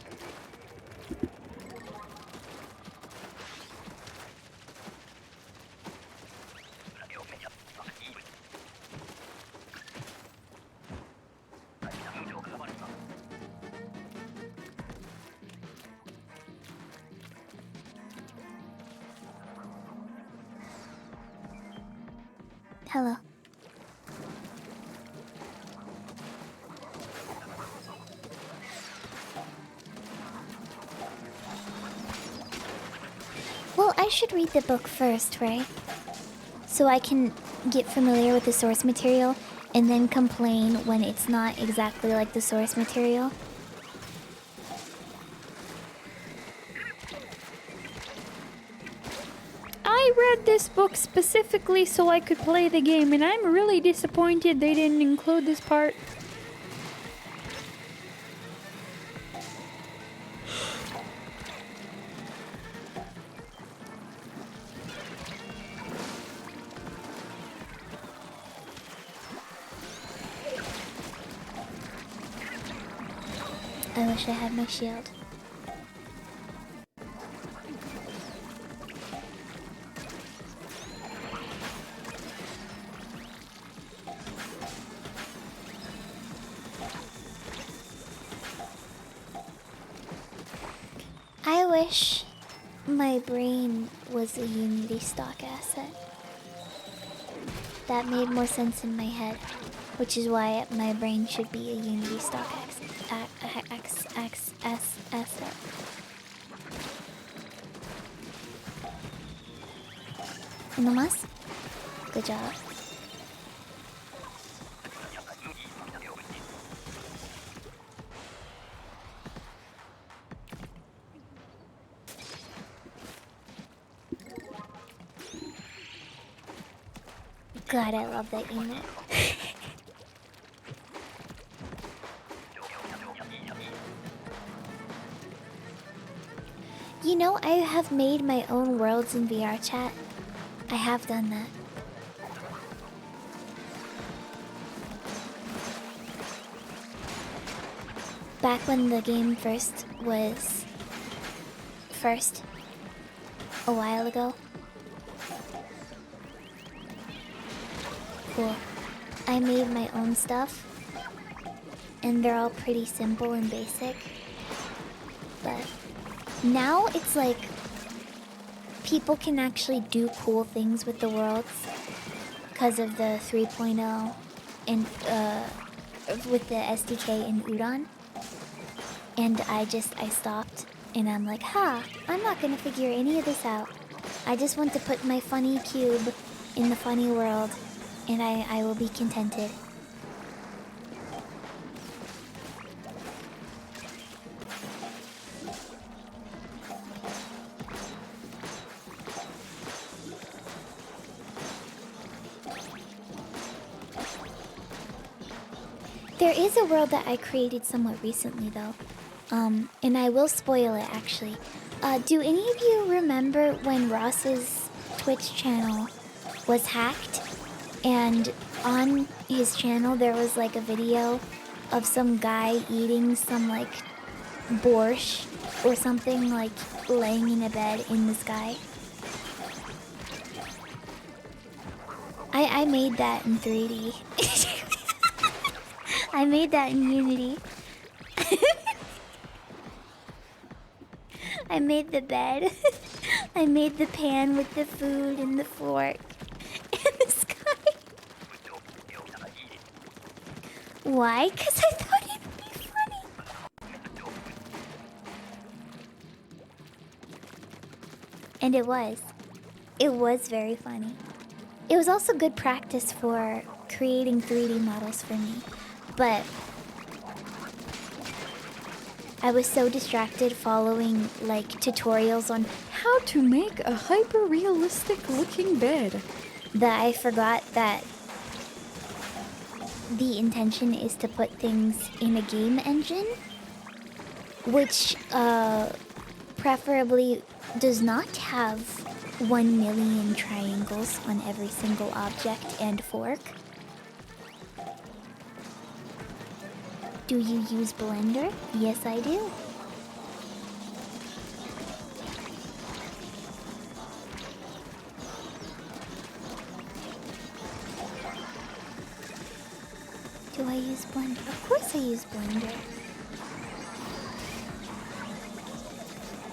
Hello. I should read the book first, right? So I can get familiar with the source material and then complain when it's not exactly like the source material. I read this book specifically so I could play the game, and I'm really disappointed they didn't include this part. I wish I had my shield. I wish my brain was a Unity stock asset. That made more sense in my head, which is why my brain should be a Unity stock asset. Unomas? Good job. God, I love that unit. You know, I have made my own worlds in VR chat. I have done that. Back when the game was first, a while ago. Cool. I made my own stuff, and they're all pretty simple and basic. But now it's like people can actually do cool things with the worlds because of the 3.0 and with the SDK in Udon. And I stopped and I'm like, I'm not gonna figure any of this out. I just want to put my funny cube in the funny world and I will be contented. There is a world that I created somewhat recently though. And I will spoil it actually. Do any of you remember when Ross's Twitch channel was hacked? And on his channel there was like a video of some guy eating some like borscht or something, like laying in a bed in the sky. I made that in 3D. I made that in Unity. I made the bed. I made the pan with the food and the fork and the sky. Why? Because I thought it'd be funny. And it was. It was very funny. It was also good practice for creating 3D models for me. But I was so distracted following like tutorials on How to make a hyper-realistic looking bed that I forgot that the intention is to put things in a game engine, which preferably does not have 1 million triangles on every single object and fork. Do you use Blender? Yes, I do. Do I use Blender? Of course I use Blender.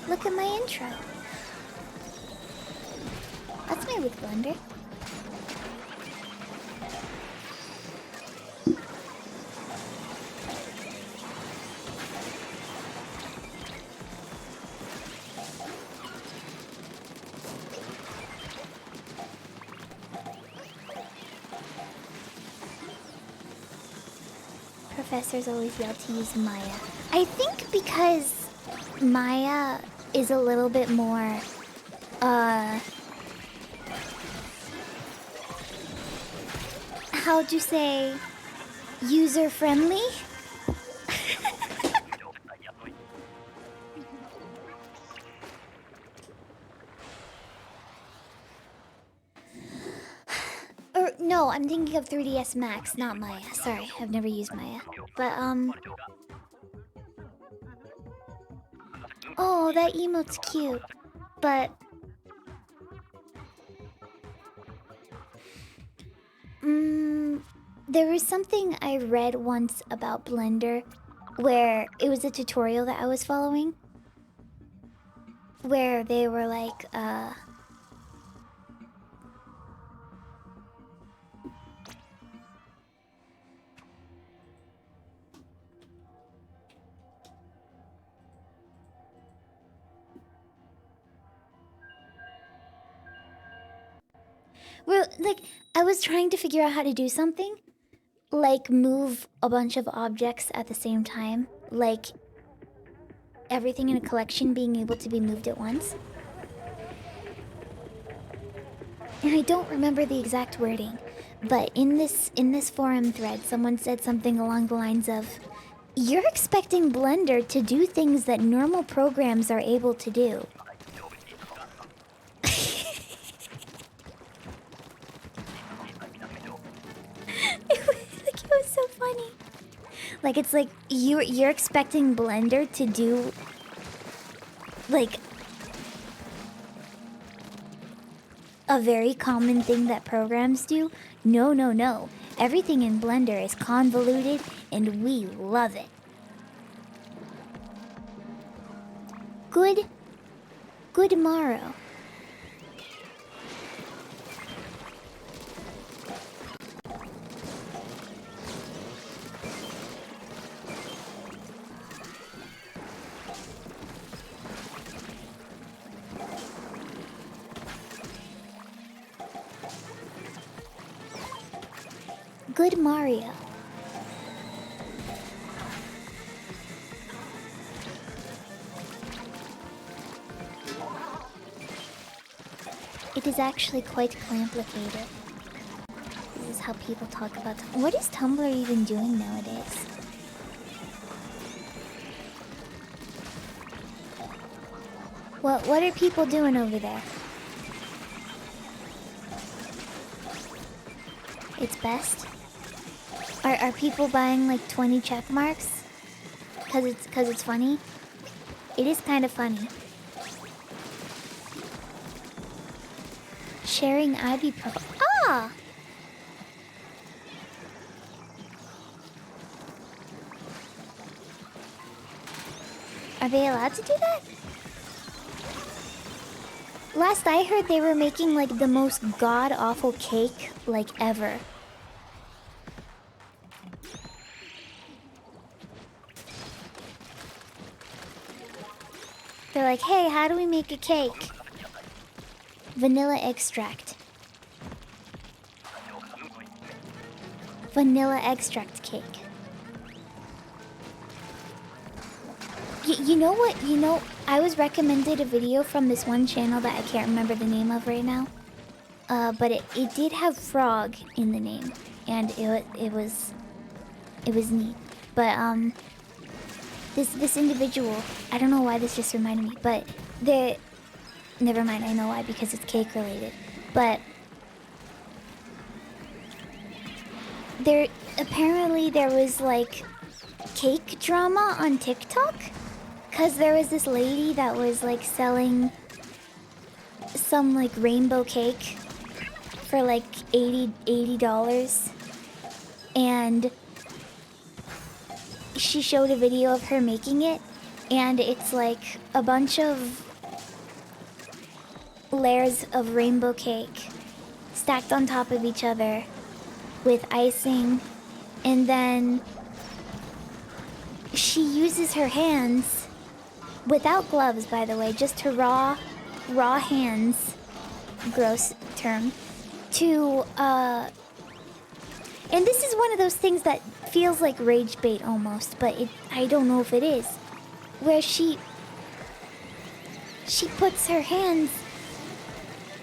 Look at my intro. That's made with Blender. professors always yell to use Maya? I think because Maya is a little bit more, how'd you say, user-friendly? Or, no, I'm thinking of 3DS Max, not Maya. Sorry, I've never used Maya. But, oh, that emote's cute. But... there was something I read once about Blender where it was a tutorial that I was following. Where they were like, well, like, I was trying to figure out how to do something. Like, move a bunch of objects at the same time. Like, everything in a collection being able to be moved at once. And I don't remember the exact wording, but in this forum thread, someone said something along the lines of, "You're expecting Blender to do things that normal programs are able to do." It was so funny. Like, it's like you're expecting Blender to do like a very common thing that programs do. No, no, no. Everything in Blender is convoluted and we love it. Good morrow. Good Mario. It is actually quite complicated. This is how people talk about... What is Tumblr even doing nowadays? What are people doing over there? It's best. Are people buying like 20 check marks? Cause it's funny? It is kind of funny. Sharing IB profile. Ah! Are they allowed to do that? Last I heard, they were making like the most god-awful cake like ever. They're like, hey, how do we make a cake? Vanilla extract. Vanilla extract cake. You know what? You know, I was recommended a video from this one channel that I can't remember the name of right now. But it did have frog in the name. And it was neat. But, this individual, I don't know why this just reminded me, but never mind, I know why, because it's cake related. But apparently there was like cake drama on TikTok, cause there was this lady that was like selling some like rainbow cake for like $80, and she showed a video of her making it, and it's like a bunch of layers of rainbow cake stacked on top of each other with icing, and then she uses her hands, without gloves by the way, just her raw hands, gross term, to And this is one of those things that feels like rage bait almost, but I don't know if it is. Where she puts her hands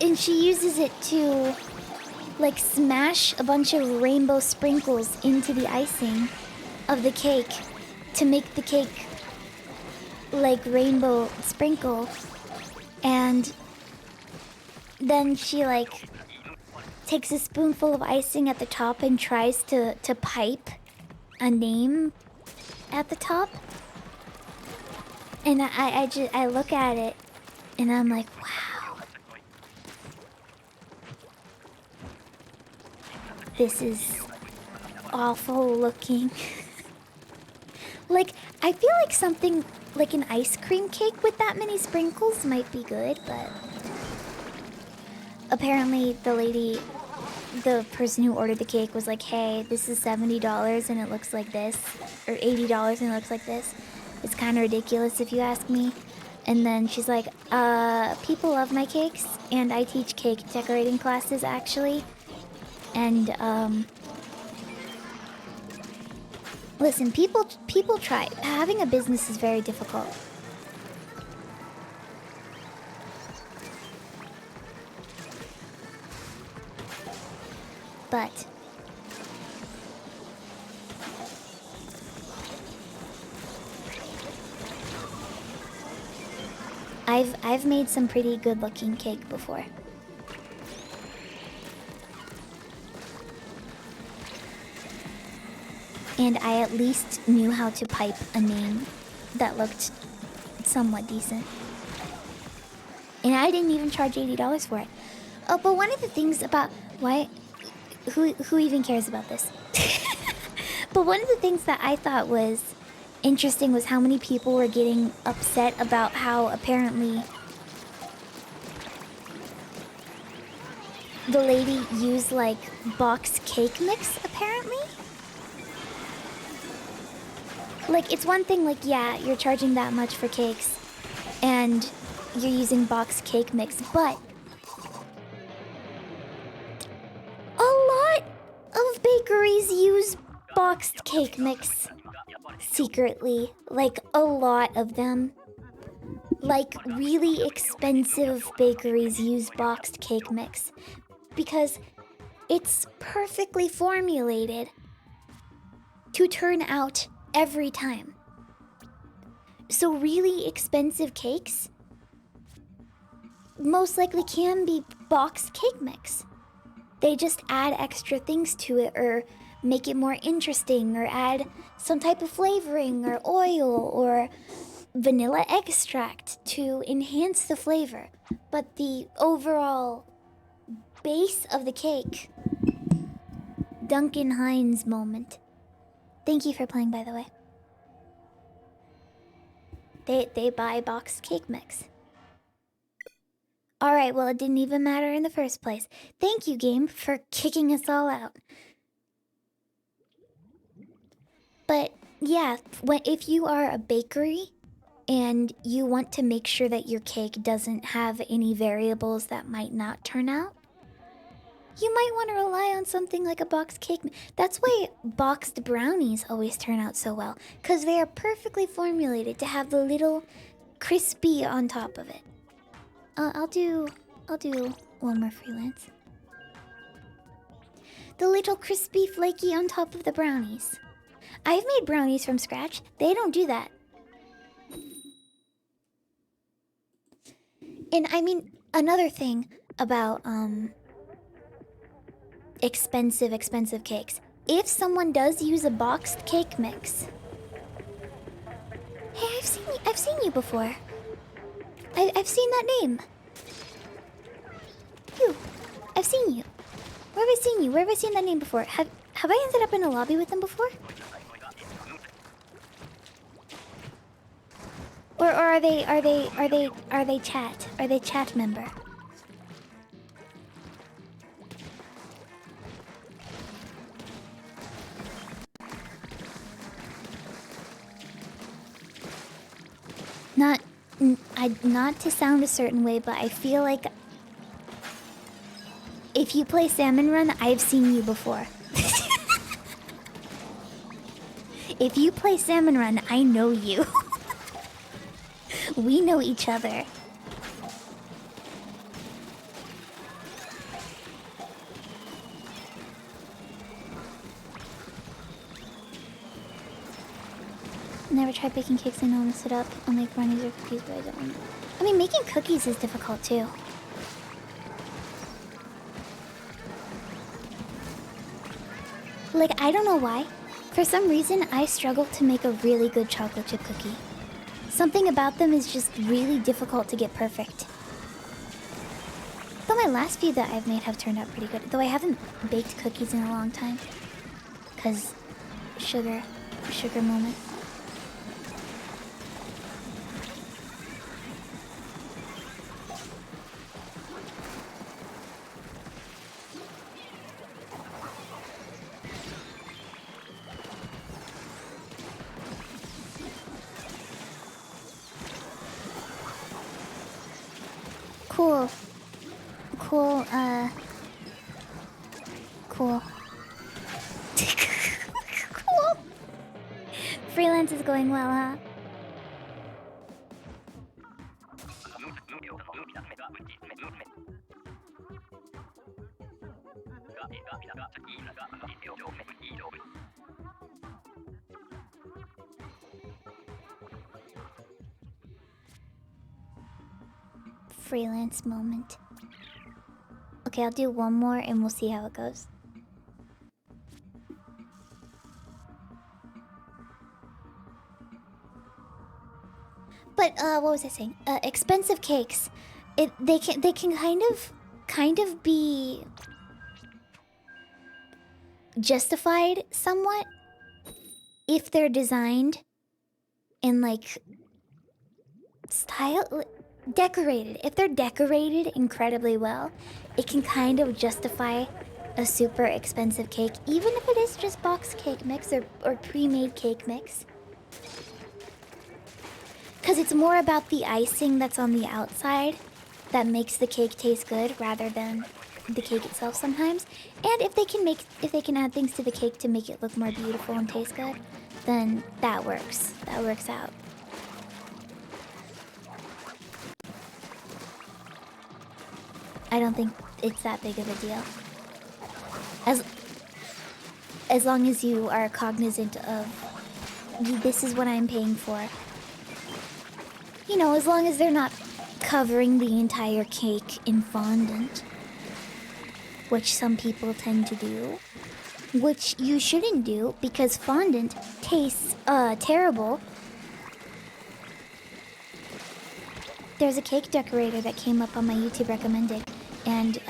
and she uses it to like smash a bunch of rainbow sprinkles into the icing of the cake to make the cake like rainbow sprinkle. And then she like takes a spoonful of icing at the top and tries to pipe a name at the top. And I look at it and I'm like, wow. This is awful looking. Like, I feel like something like an ice cream cake with that many sprinkles might be good, but apparently the person who ordered the cake was like, hey, this is $70 and it looks like this, or $80 and it looks like this. It's kind of ridiculous if you ask me. And then she's like, people love my cakes, and I teach cake decorating classes actually. And listen, people try. Having a business is very difficult. But I've made some pretty good-looking cake before. And I at least knew how to pipe a name that looked somewhat decent. And I didn't even charge $80 for it. Oh, but one of the things about why who even cares about this? But one of the things that I thought was interesting was how many people were getting upset about how apparently the lady used like boxed cake mix, apparently. Like, it's one thing, like, yeah, you're charging that much for cakes and you're using boxed cake mix, but a lot of bakeries use boxed cake mix secretly. Like, a lot of them. Like, really expensive bakeries use boxed cake mix because it's perfectly formulated to turn out every time. So really expensive cakes most likely can be boxed cake mix. They just add extra things to it or make it more interesting or add some type of flavoring or oil or vanilla extract to enhance the flavor. But the overall base of the cake, Duncan Hines moment. Thank you for playing, by the way. They buy boxed cake mix. Alright, well, it didn't even matter in the first place. Thank you, game, for kicking us all out. But, yeah, if you are a bakery and you want to make sure that your cake doesn't have any variables that might not turn out, you might want to rely on something like a boxed cake. That's why boxed brownies always turn out so well, because they are perfectly formulated to have the little crispy on top of it. I'll do one more freelance. The little crispy flaky on top of the brownies. I've made brownies from scratch. They don't do that. And I mean, another thing about expensive cakes. If someone does use a boxed cake mix, hey, I've seen you before. I've seen that name. You. I've seen you. Where have I seen you? Where have I seen that name before? Have I ended up in a lobby with them before? Or are they chat? Are they chat member? Not to sound a certain way, but I feel like if you play Salmon Run, I've seen you before. If you play Salmon Run, I know you. We know each other. Never tried baking cakes. I know I'm gonna sit up. I'll make brownies or cookies, but I don't. I mean, making cookies is difficult too. Like, I don't know why. For some reason, I struggle to make a really good chocolate chip cookie. Something about them is just really difficult to get perfect. Though my last few that I've made have turned out pretty good. Though I haven't baked cookies in a long time. Because sugar moment. Cool. Cool. Cool. Freelance is going well, huh? Freelance moment. Okay, I'll do one more and we'll see how it goes. But what was I saying? Expensive cakes. They can kind of be justified somewhat if they're designed in like style decorated. If they're decorated incredibly well, it can kind of justify a super expensive cake, even if it is just box cake mix or pre-made cake mix. Because it's more about the icing that's on the outside that makes the cake taste good rather than the cake itself sometimes. And if they can add things to the cake to make it look more beautiful and taste good, then that works. That works out. I don't think it's that big of a deal. As long as you are cognizant of this is what I'm paying for. You know, as long as they're not covering the entire cake in fondant, which some people tend to do, which you shouldn't do because fondant tastes terrible. There's a cake decorator that came up on my YouTube recommended, and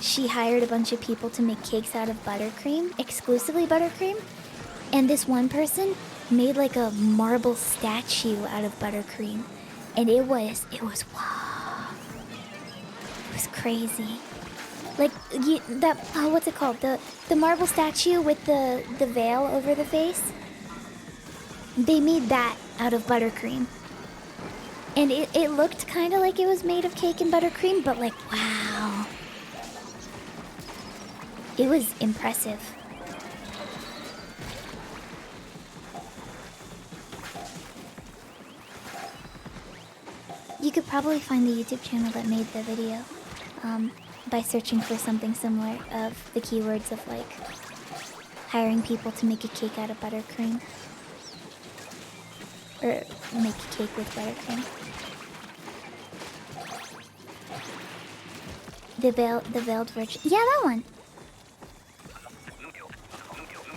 she hired a bunch of people to make cakes out of buttercream, exclusively buttercream, and this one person made like a marble statue out of buttercream. And it was wow. It was crazy. Like what's it called? The marble statue with the veil over the face. They made that out of buttercream. And it looked kind of like it was made of cake and buttercream, but like wow. It was impressive. You could probably find the YouTube channel that made the video by searching for something similar of the keywords of like hiring people to make a cake out of buttercream or make a cake with buttercream. The Veiled Virgin. Yeah, that one.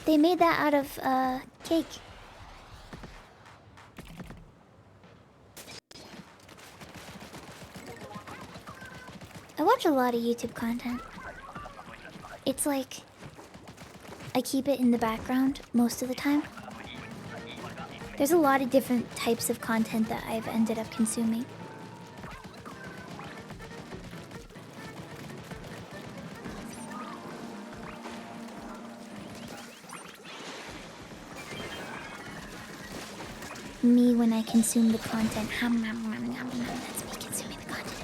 They made that out of cake. I watch a lot of YouTube content. It's like I keep it in the background most of the time. There's a lot of different types of content that I've ended up consuming. Me when I consume the content. That's me consuming the content.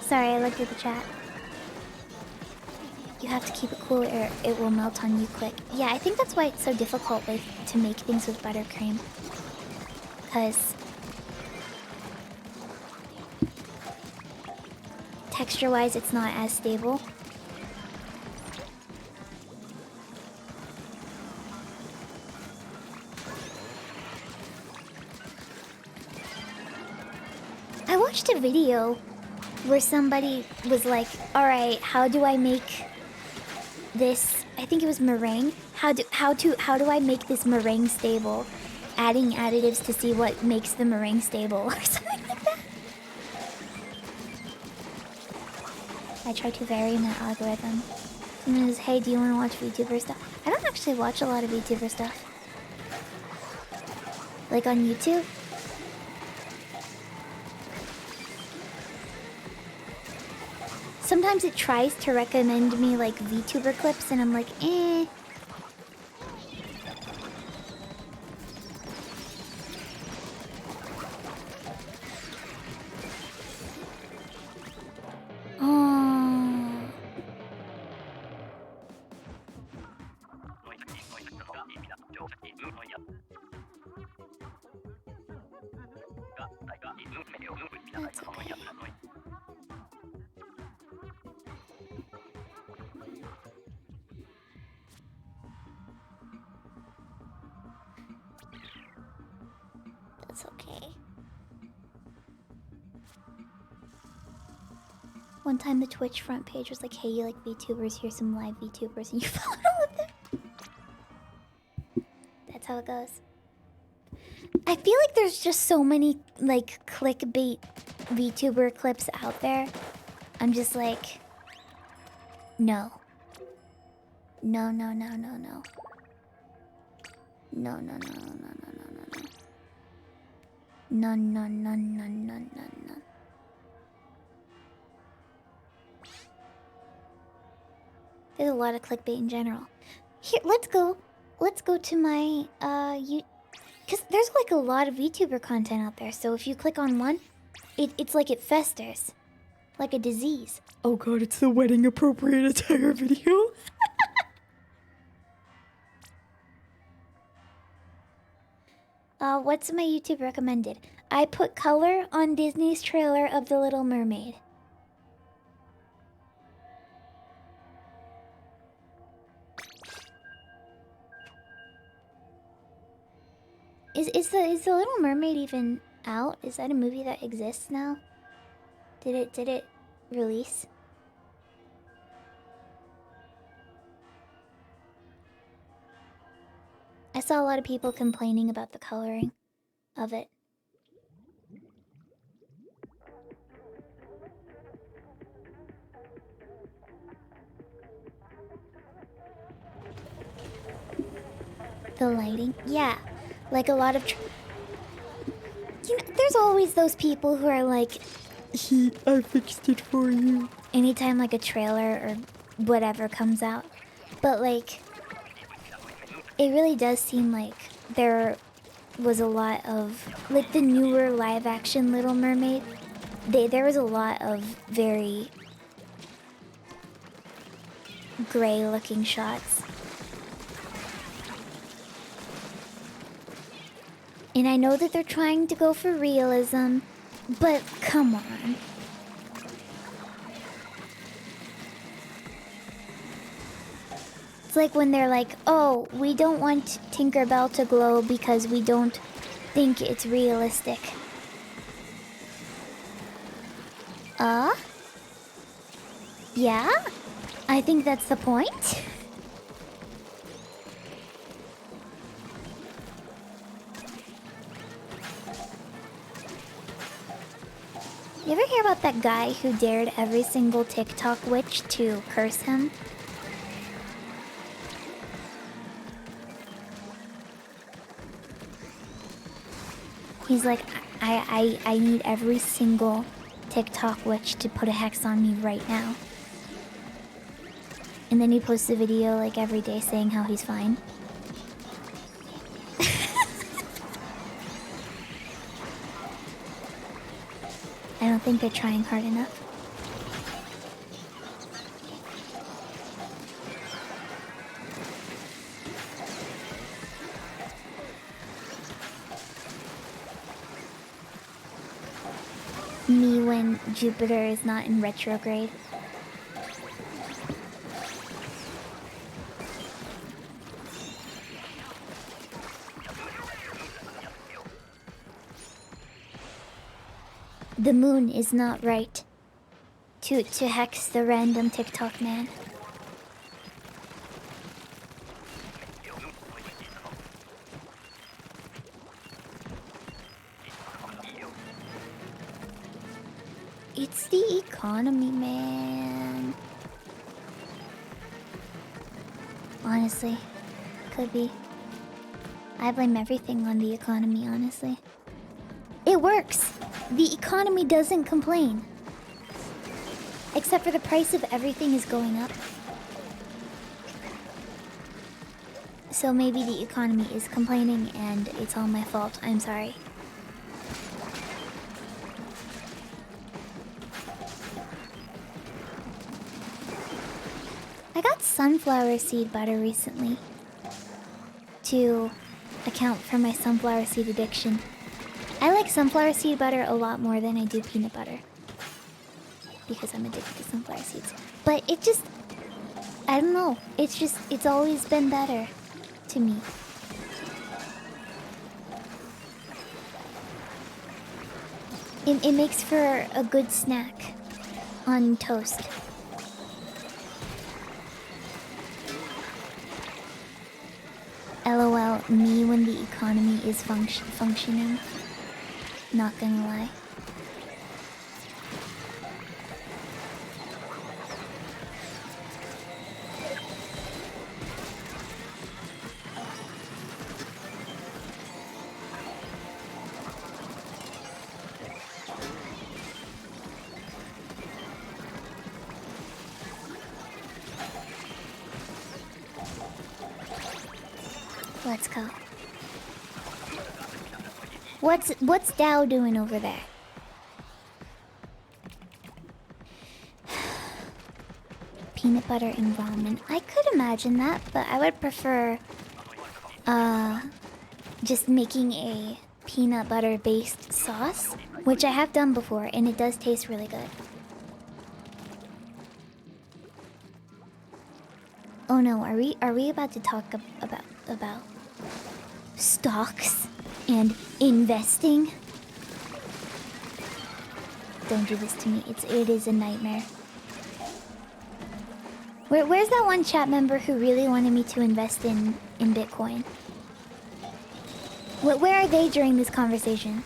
Sorry, I looked at the chat. You have to keep it cool or it will melt on you quick. Yeah, I think that's why it's so difficult to make things with buttercream. Because texture-wise, it's not as stable. I watched a video where somebody was like, alright, how do I make this? I think it was meringue. How do I make this meringue stable? Adding additives to see what makes the meringue stable or something like that. I try to vary my algorithm. Someone says, hey, do you want to watch VTuber stuff? I don't actually watch a lot of VTuber stuff. Like on YouTube. Sometimes it tries to recommend me like VTuber clips and I'm like, eh. Oh. That's okay. That's okay. One time the Twitch front page was like, hey, you like VTubers? Here's some live VTubers, and you followed all of them. That's how it goes. I feel like there's just so many like clickbait VTuber clips out there. I'm just like, no. No, no, no, no, no. No, no, no, no, no, no, no, no, no. No, no, no, no, no, no, no. There's a lot of clickbait in general. Here, let's go to my because there's like a lot of VTuber content out there. So if you click on one, it's like it festers, like a disease. Oh god, it's the wedding appropriate attire video. What's my YouTube recommended? I put color on Disney's trailer of The Little Mermaid. Is the Little Mermaid even out? Is that a movie that exists now? Did it release? I saw a lot of people complaining about the coloring of it. The lighting? Yeah. Like a lot of... You know, there's always those people who are like... I fixed it for you. Anytime like a trailer or whatever comes out. But like... It really does seem like there was a lot of... Like the newer live action Little Mermaid. There was a lot of very... gray looking shots. And I know that they're trying to go for realism, but come on. It's like when they're like, oh, we don't want Tinkerbell to glow because we don't think it's realistic. Yeah? I think that's the point. You ever hear about that guy who dared every single TikTok witch to curse him? He's like, I need every single TikTok witch to put a hex on me right now. And then he posts a video like every day saying how he's fine. I don't think they're trying hard enough. when Jupiter is not in retrograde. The moon is not right to hex the random TikTok man. It's the economy, man. Honestly, could be. I blame everything on the economy, honestly. It works! The economy doesn't complain. Except for the price of everything is going up. So maybe the economy is complaining and it's all my fault. I'm sorry. I got sunflower seed butter recently to account for my sunflower seed addiction. I like sunflower seed butter a lot more than I do peanut butter because I'm addicted to sunflower seeds. But it just, I don't know. It's always been better to me. It makes for a good snack on toast. LOL, me when the economy is functioning. Not gonna lie. Let's go. What's Dow doing over there? Peanut butter and ramen. I could imagine that, but I would prefer just making a peanut butter based sauce, which I have done before and it does taste really good. Oh no, are we about to talk about stocks and investing? Don't do this to me. It is a nightmare. Where's that one chat member who really wanted me to invest in Bitcoin? Where are they during this conversation?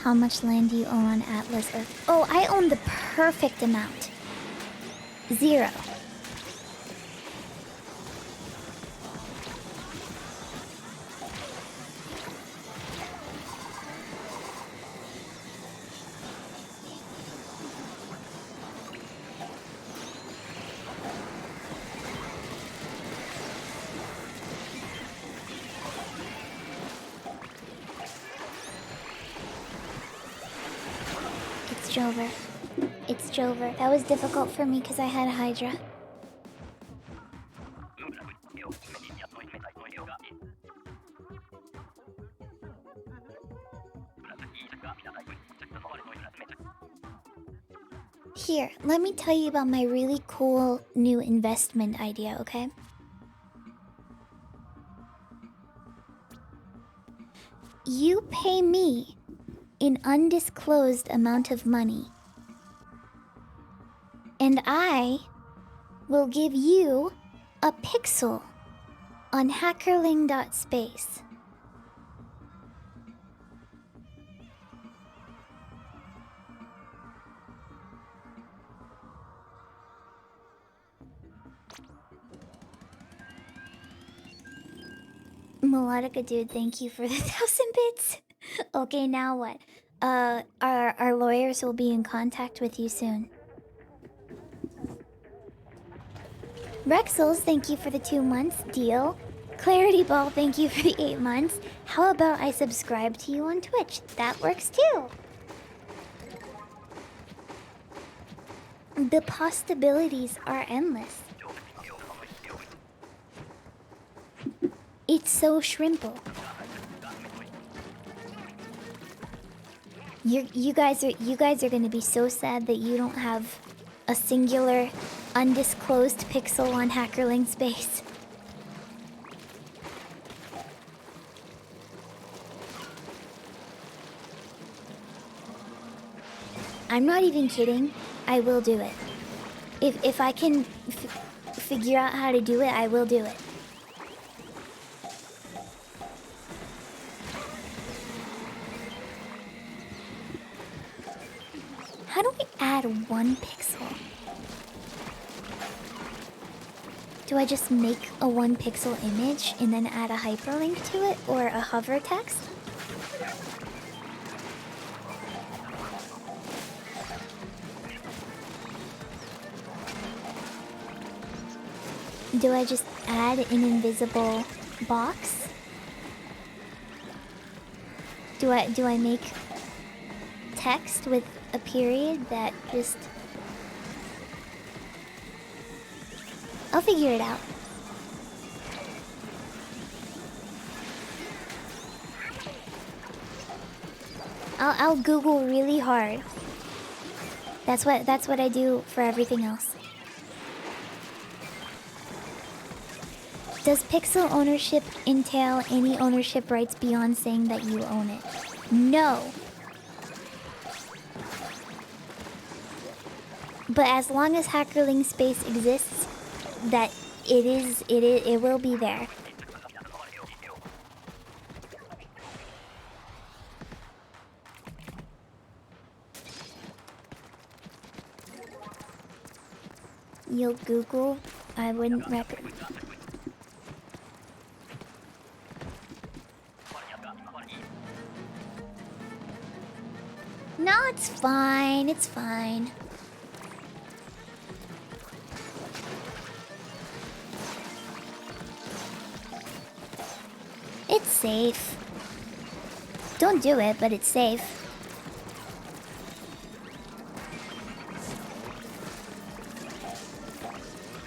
How much land do you own on Atlas Earth? Oh, I own the perfect amount. 0. Jover. It's Jover. That was difficult for me because I had Hydra. Here, let me tell you about my really cool new investment idea, okay? You pay me an undisclosed amount of money, and I will give you a pixel on hackerling.space. Melodica dude, thank you for the 1,000 bits. Okay, now what? Our lawyers will be in contact with you soon. Rexels, thank you for the 2 months. Deal. Clarity Ball, thank you for the 8 months. How about I subscribe to you on Twitch? That works too. The possibilities are endless. It's so shrimple. You guys are gonna be so sad that you don't have a singular, undisclosed pixel on Hackerling Space. I'm not even kidding. I will do it. If I can figure out how to do it, I will do it. How do we add 1 pixel? Do I just make a 1 pixel image and then add a hyperlink to it or a hover text? Do I just add an invisible box? Do I make text with a period that just... I'll figure it out. I'll Google really hard. That's what I do for everything else. Does pixel ownership entail any ownership rights beyond saying that you own it? No. But as long as Hackerling Space exists, that it will be there. You'll Google? I wouldn't recommend. No, it's fine. It's fine. It's safe. Don't do it, but it's safe.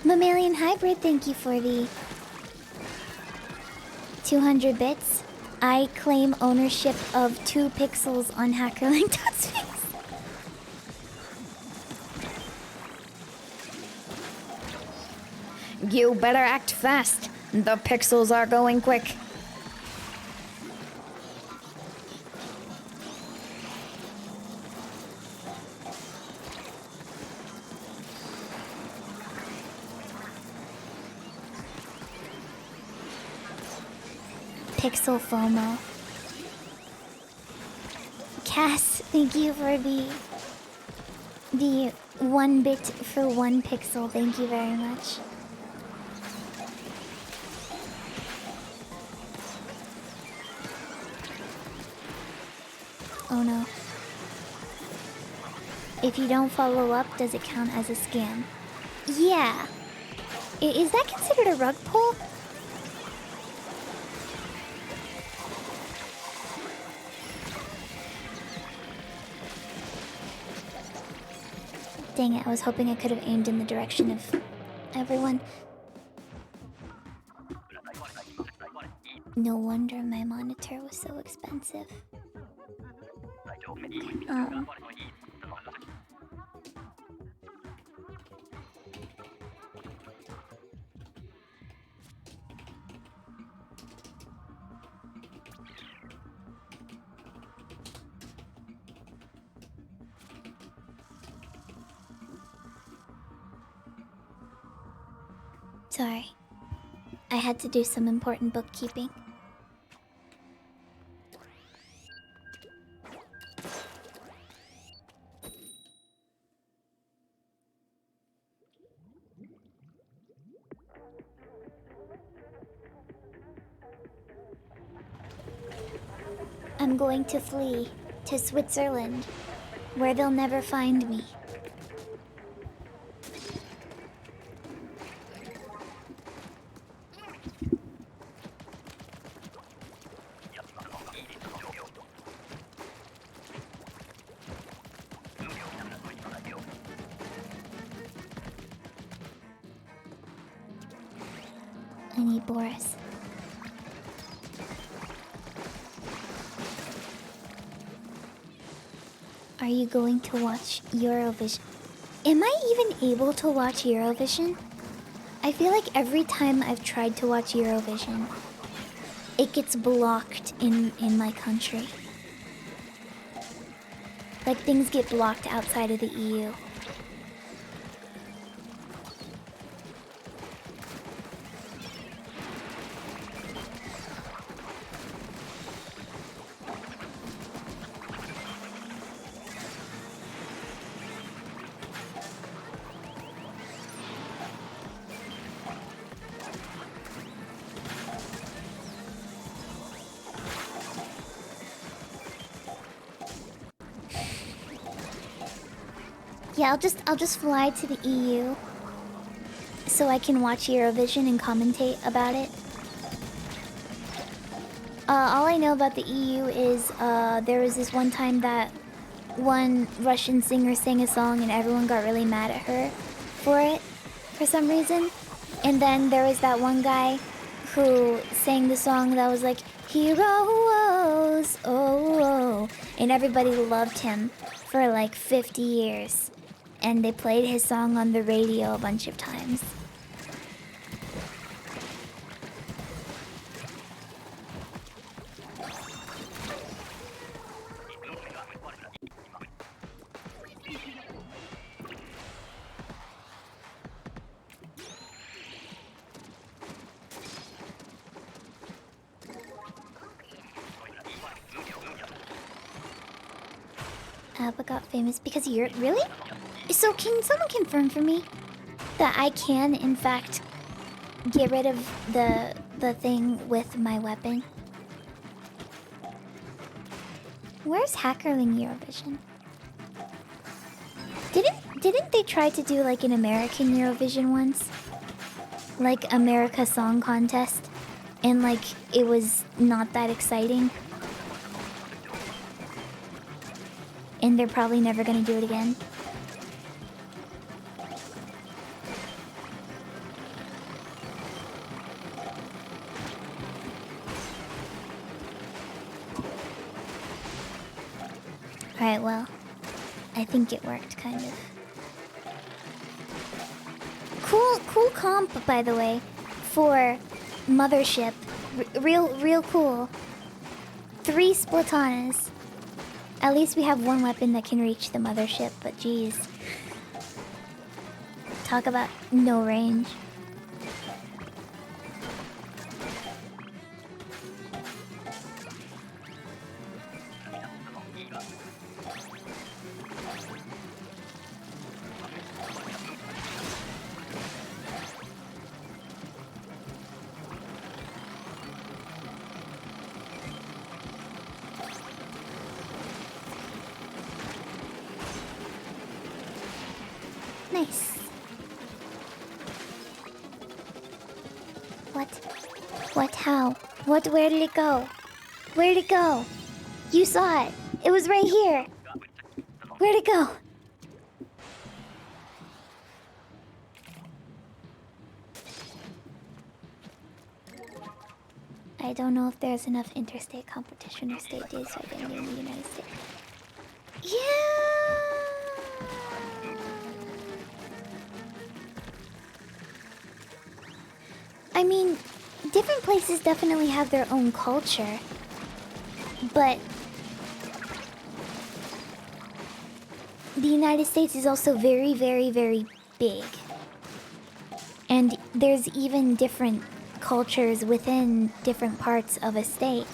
Mammalian Hybrid, thank you for the 200 bits. I claim ownership of 2 pixels on hackerling.space. You better act fast. The pixels are going quick. Pixel FOMO. Cass, thank you for the 1 bit for 1 pixel. Thank you very much. Oh no. If you don't follow up, does it count as a scam? Yeah. Is that considered a rug pull? Dang it, I was hoping I could have aimed in the direction of everyone. No wonder my monitor was so expensive. Sorry. I had to do some important bookkeeping. I'm going to flee to Switzerland, where they'll never find me. I need Boris. Are you going to watch Eurovision? Am I even able to watch Eurovision? I feel like every time I've tried to watch Eurovision, it gets blocked in my country. Like things get blocked outside of the EU. Yeah, I'll just fly to the EU so I can watch Eurovision and commentate about it. All I know about the EU is there was this one time that one Russian singer sang a song and everyone got really mad at her for it for some reason. And then there was that one guy who sang the song that was like, Heroes, oh, oh, and everybody loved him for like 50 years. And they played his song on the radio a bunch of times. Abba got famous because you're... Really? So can someone confirm for me that I can, in fact, get rid of the thing with my weapon? Where's Hackerling Eurovision? Didn't they try to do like an American Eurovision once? Like America Song Contest? And like it was not that exciting? And they're probably never gonna do it again. Alright, well, I think it worked, kind of. Cool comp, by the way, for Mothership. Real cool. 3 Splatanas. At least we have one weapon that can reach the Mothership, but geez. Talk about no range. Nice. What? How? Where did it go? Where did it go? You saw it. It was right here. Where'd it go? I don't know if there's enough interstate competition or state days so I can in the United States. Yeah. I mean, different places definitely have their own culture, but the United States is also very, very, very big. And there's even different cultures within different parts of a state.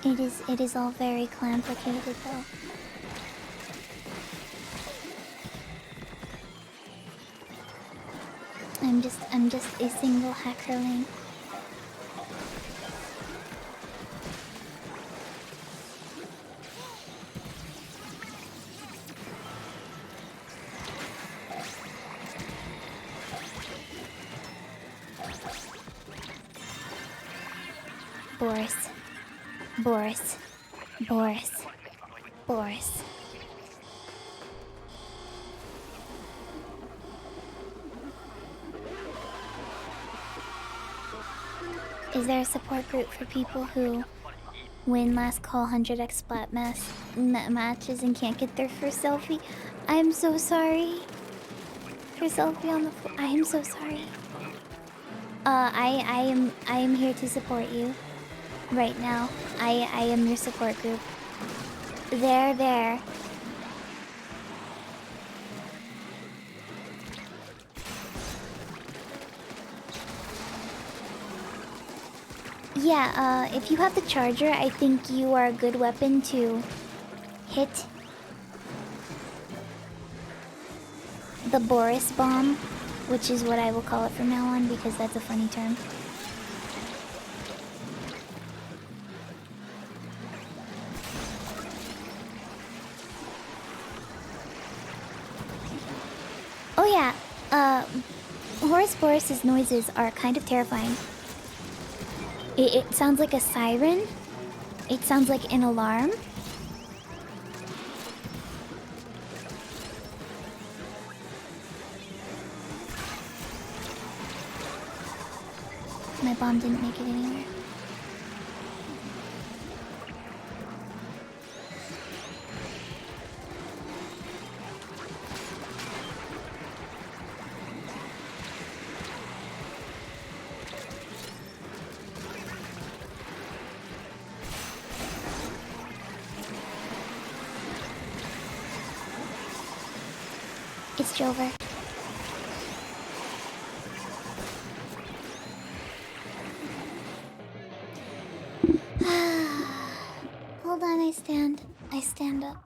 It is all very complicated though. I'm just a single hackerling. Boris. Boris. Boris. Boris. Is there a support group for people who win last call 100x splat matches and can't get their first selfie? I am so sorry. For selfie on the floor. I am so sorry. I am here to support you. Right now. I am your support group. There. Yeah, if you have the charger, I think you are a good weapon to hit the Boris bomb, which is what I will call it from now on because that's a funny term. Oh yeah, Horus Boris's noises are kind of terrifying. It sounds like a siren. It sounds like an alarm. My bomb didn't make it anywhere. It's Jover. Hold on, I stand up. I stand up.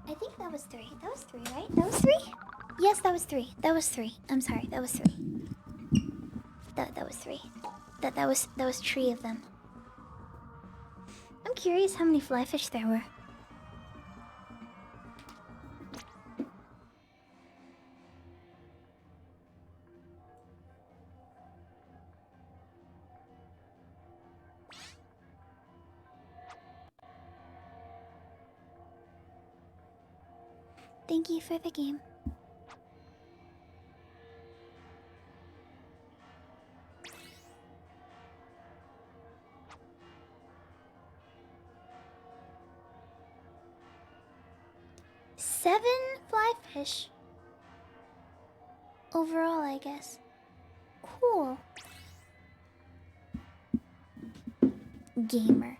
I think that was 3. That was 3, right? That was 3? Yes, that was 3. That was 3. I'm sorry, that was 3. That was 3. That was 3 of them. I'm curious how many flyfish there were. Thank you for the game. Seven flyfish. Overall, I guess. Cool. Gamer.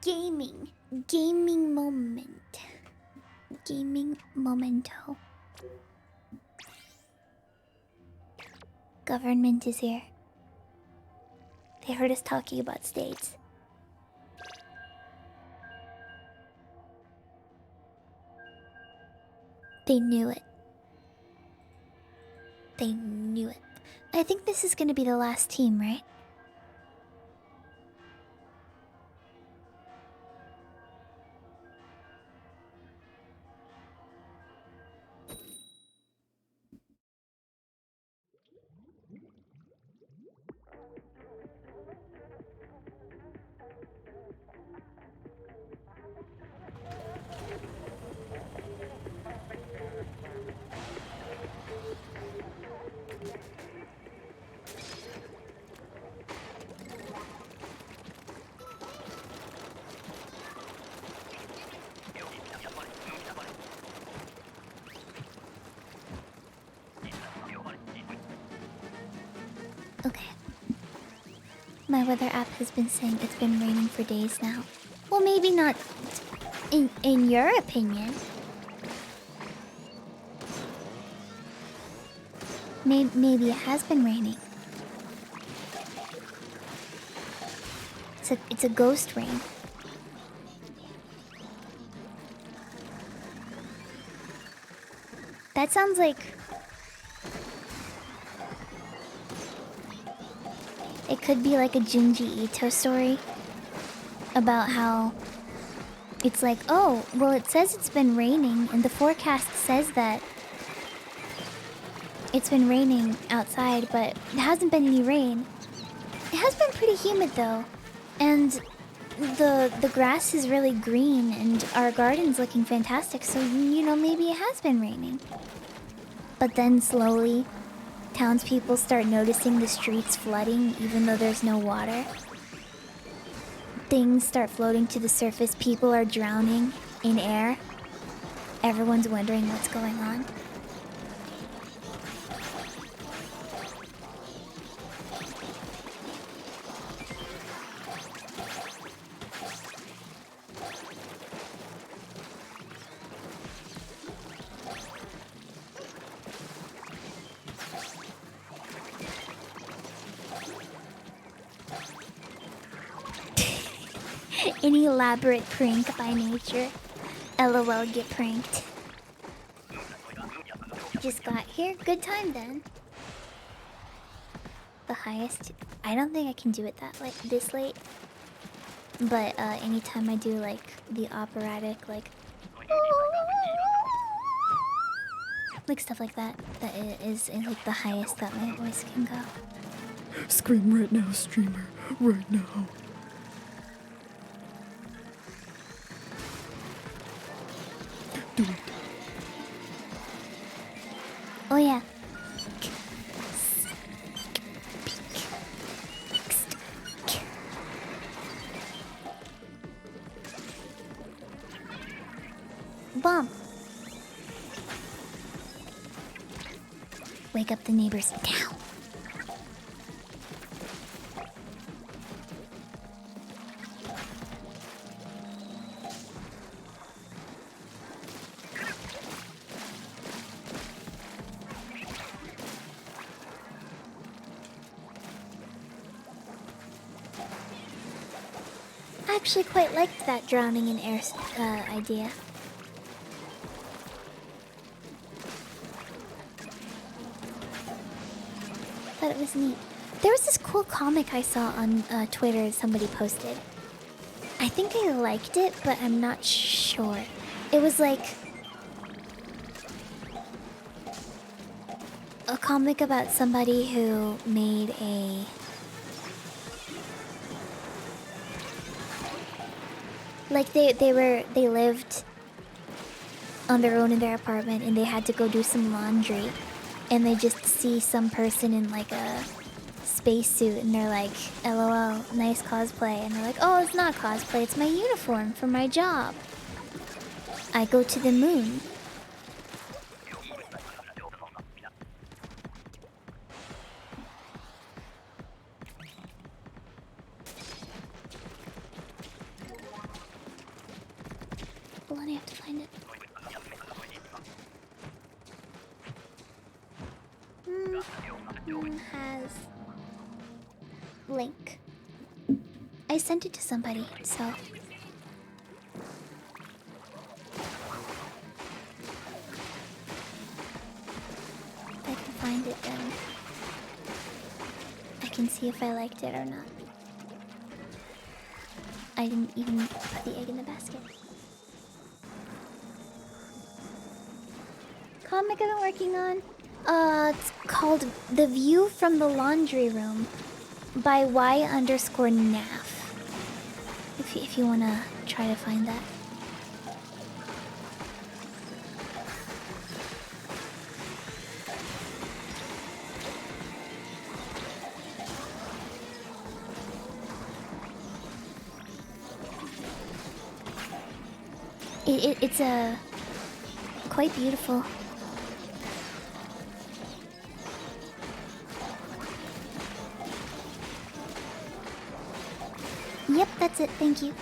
Gaming. Gaming moment. Gaming momento. Government is here. They heard us talking about states. They knew it. They knew it. I think this is gonna be the last team, right? My weather app has been saying it's been raining for days now. Well, maybe not in your opinion. Maybe it has been raining. It's a ghost rain. That sounds like... It could be like a Junji Ito story. About how... It's like, oh, well it says it's been raining, and the forecast says that it's been raining outside, but it hasn't been any rain. It has been pretty humid though. And the grass is really green, and our garden's looking fantastic, so you know, maybe it has been raining. But then slowly, townspeople start noticing the streets flooding even though there's no water. Things start floating to the surface, people are drowning in air. Everyone's wondering what's going on. An elaborate prank by nature. LOL, get pranked. Just got here. Good time then. The highest. I don't think I can do it that late, this late. But anytime I do like the operatic, like stuff like that, that is like the highest that my voice can go. Scream right now, streamer. Right now. Do it. Oh yeah. Bomb. Wake up the neighbors now. I actually quite liked that drowning in air idea. Thought it was neat. There was this cool comic I saw on Twitter somebody posted. I think I liked it, but I'm not sure. It was like a comic about somebody who made a... Like they lived on their own in their apartment, and they had to go do some laundry, and they just see some person in like a spacesuit, and they're like, LOL, nice cosplay, and they're like, oh, it's not cosplay, it's my uniform for my job. I go to the moon. Hold on, I have to find it. Has link. I sent it to somebody, so if I can find it, then I can see if I liked it or not. I didn't even put the egg in the basket. Comic I've been working on. It's called The View from the Laundry Room by Y_NAF. If you wanna try to find that. It's quite beautiful. Yep, that's it. Thank you.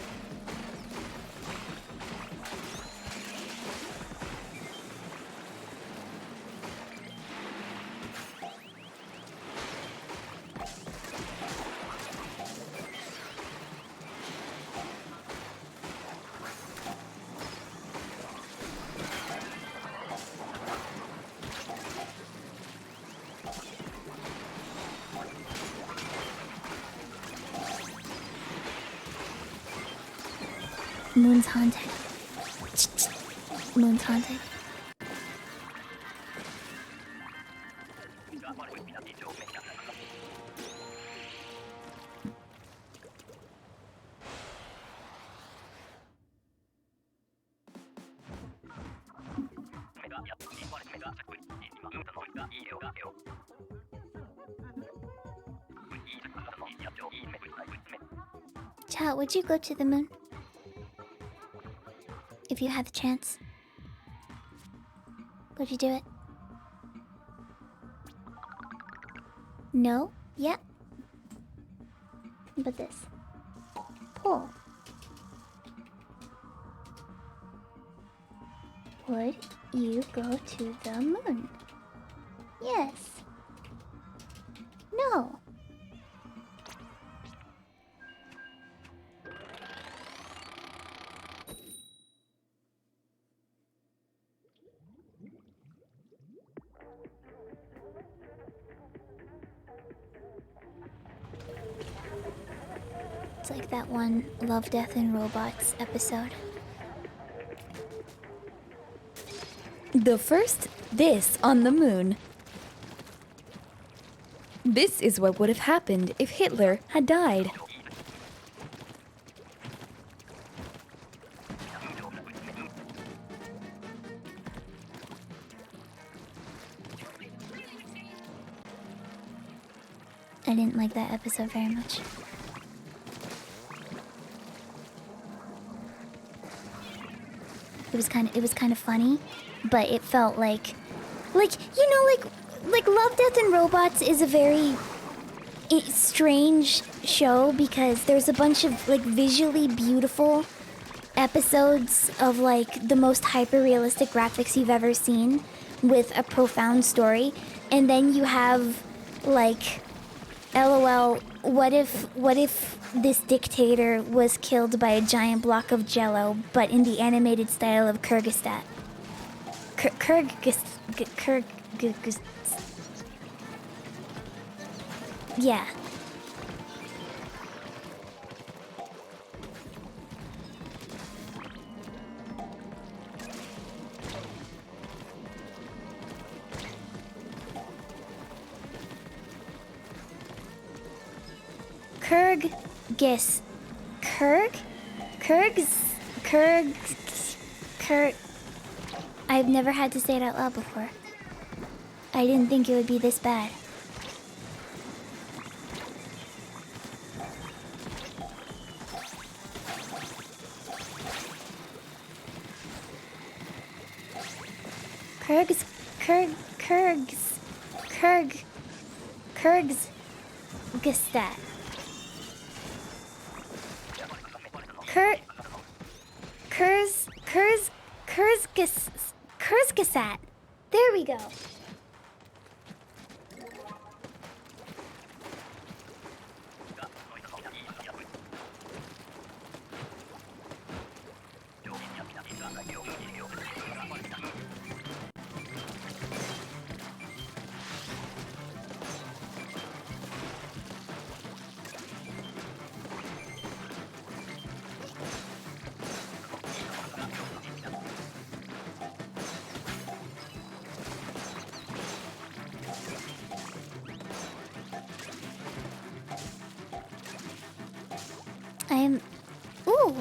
Moon's haunted. Moon's haunted. Chat, would you go to the moon? If you had the chance. Would you do it? No? Yeah. But this. Pull. Would you go to the moon? Yes. No. It's like that one Love, Death, and Robots episode. The first this on the moon. This is what would have happened if Hitler had died. I didn't like that episode very much. It was kind of funny, but it felt like you know, like Love, Death, and Robots is a very strange show because there's a bunch of like visually beautiful episodes of like the most hyper-realistic graphics you've ever seen with a profound story, and then you have like, LOL, what if this dictator was killed by a giant block of jello, but in the animated style of Kyrgyzstan? Yeah. I've never had to say it out loud before. I didn't think it would be this bad. Kyrgyzstan. Kyrgyzstan. There we go. Ooh!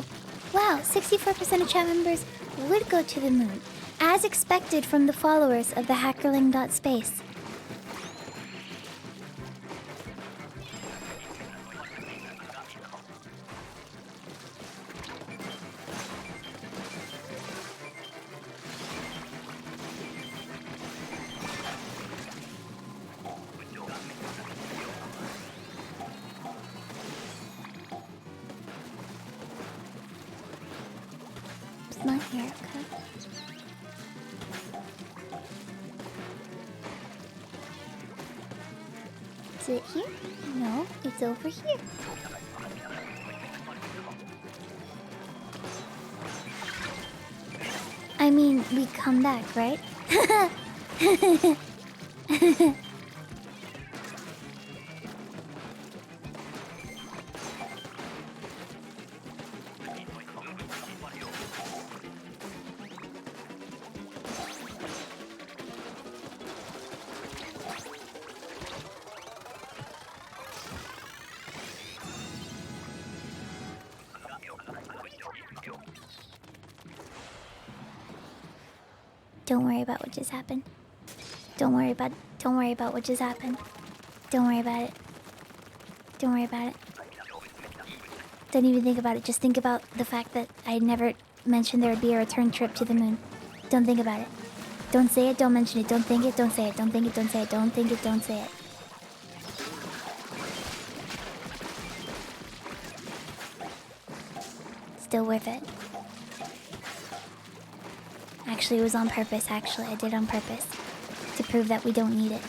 Wow, 64% of chat members would go to the moon, as expected from the followers of the hackerling.space. It's not here, okay? Is it here? No, it's over here. I mean, we come back, right? Don't worry about what just happened. Don't worry about what just happened. Don't worry about it. Don't worry about it. Don't even think about it. Just think about the fact that I never mentioned there would be a return trip to the moon. Don't think about it. Don't say it, don't mention it. Don't think it, don't say it. Don't think it, don't say it. Don't think it, don't say it. Still worth it. Actually, it was on purpose. Actually, I did it on purpose. To prove that we don't need it.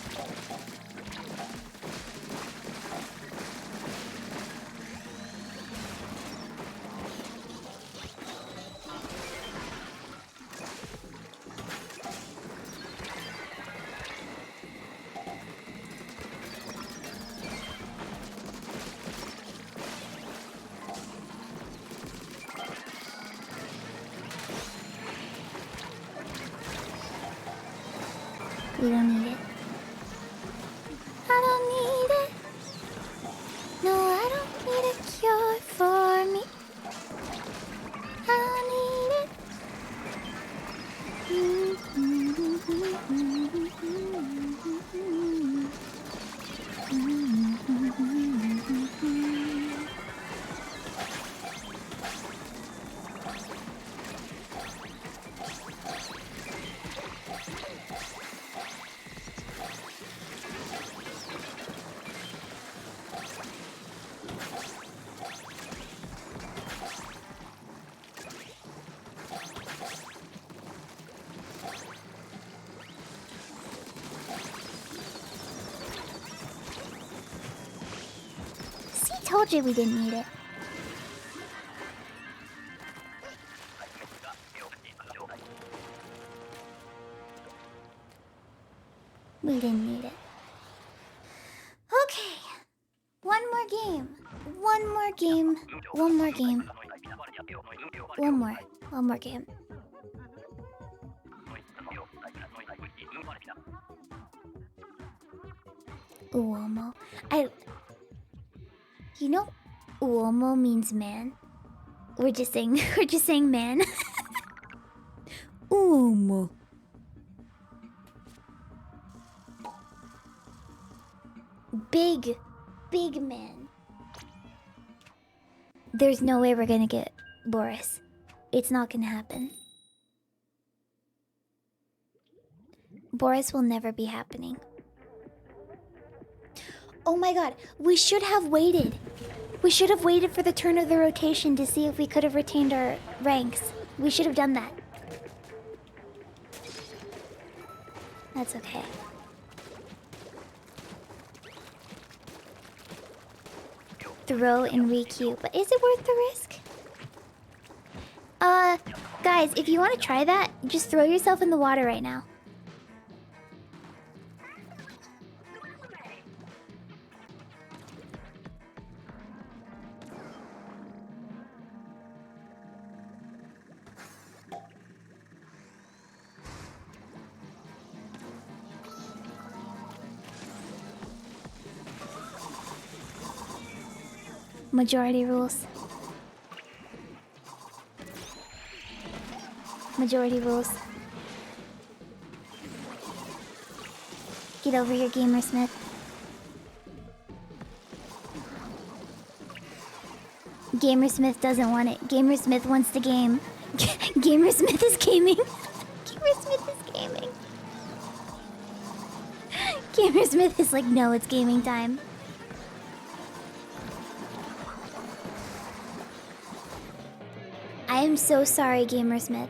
We don't need it. I don't need it. No, I don't need a cure for me. I don't need it. Told you we didn't need it. We didn't need it. Okay. One more game. One more game. One more game. One more. One more game. Uomo. You know, uomo means man. We're just saying man. Uomo. Big man. There's no way we're gonna get Boris. It's not gonna happen. Boris will never be happening. Oh my god, we should have waited. We should have waited for the turn of the rotation to see if we could have retained our ranks. We should have done that. That's okay. Throw and re-queue, but is it worth the risk? Guys, if you want to try that, just throw yourself in the water right now. Majority rules. Majority rules. Get over here, Gamersmith. Gamersmith doesn't want it. Gamersmith wants the game. Gamersmith is gaming. Gamersmith is gaming. Gamersmith is like, no, it's gaming time. I am so sorry, Gamersmith.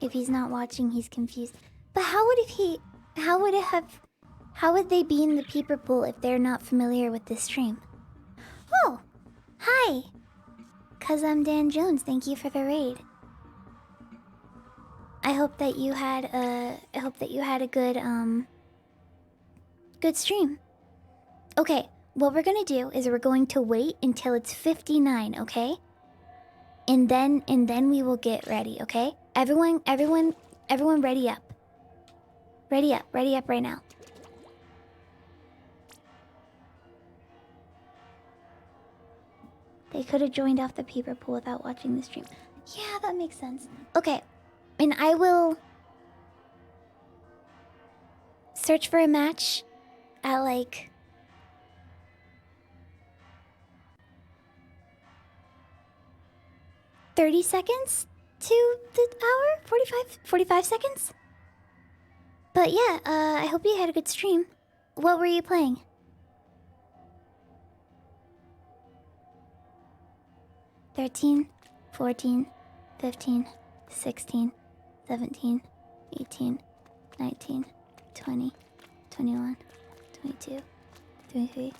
If he's not watching, he's confused. But how would they be in the peeper pool if they're not familiar with this stream? Oh, hi. Cause I'm Dan Jones. Thank you for the raid. I hope that you had a good stream. Okay, what we're gonna do is we're going to wait until it's 59, okay? And then we will get ready, okay? Everyone ready up. Ready up right now. They could have joined off the peeper pool without watching the stream. Yeah, that makes sense. Okay, and I will search for a match at like 30 seconds to the hour? 45 seconds? But yeah, I hope you had a good stream. What were you playing? "13, 14, 15, 16, 17, 18, 19, 20, 21, 22, 23,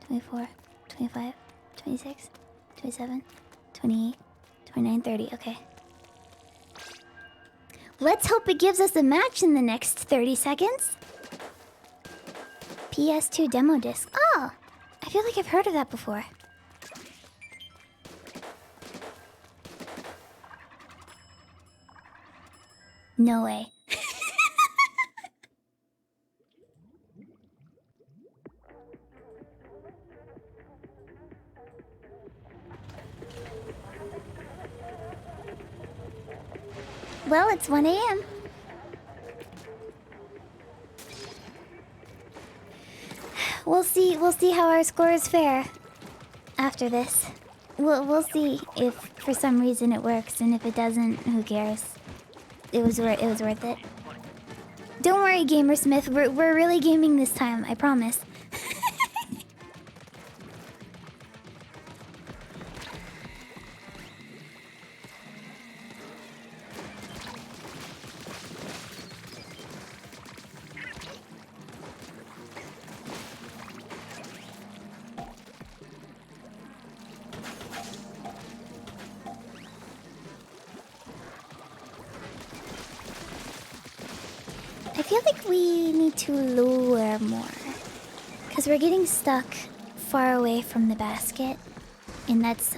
24, 25, 26, 27, 28, 29, 30. Okay. Let's hope it gives us a match in the next 30 seconds. PS2 demo disc. Oh, I feel like I've heard of that before. No way. Well, it's 1 a.m. We'll see how our scores fare after this. We'll see if for some reason it works, and if it doesn't, who cares? It was worth it. Don't worry, Gamersmith. We're really gaming this time, I promise. I feel like we need to lower more, because we're getting stuck far away from the basket, and that's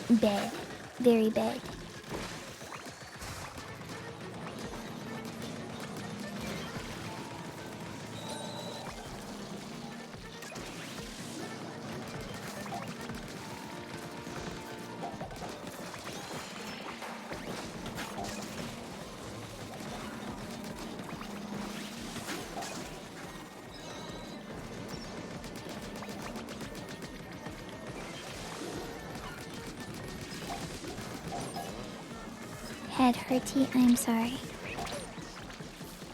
bad, very bad. Head hurty, I'm sorry.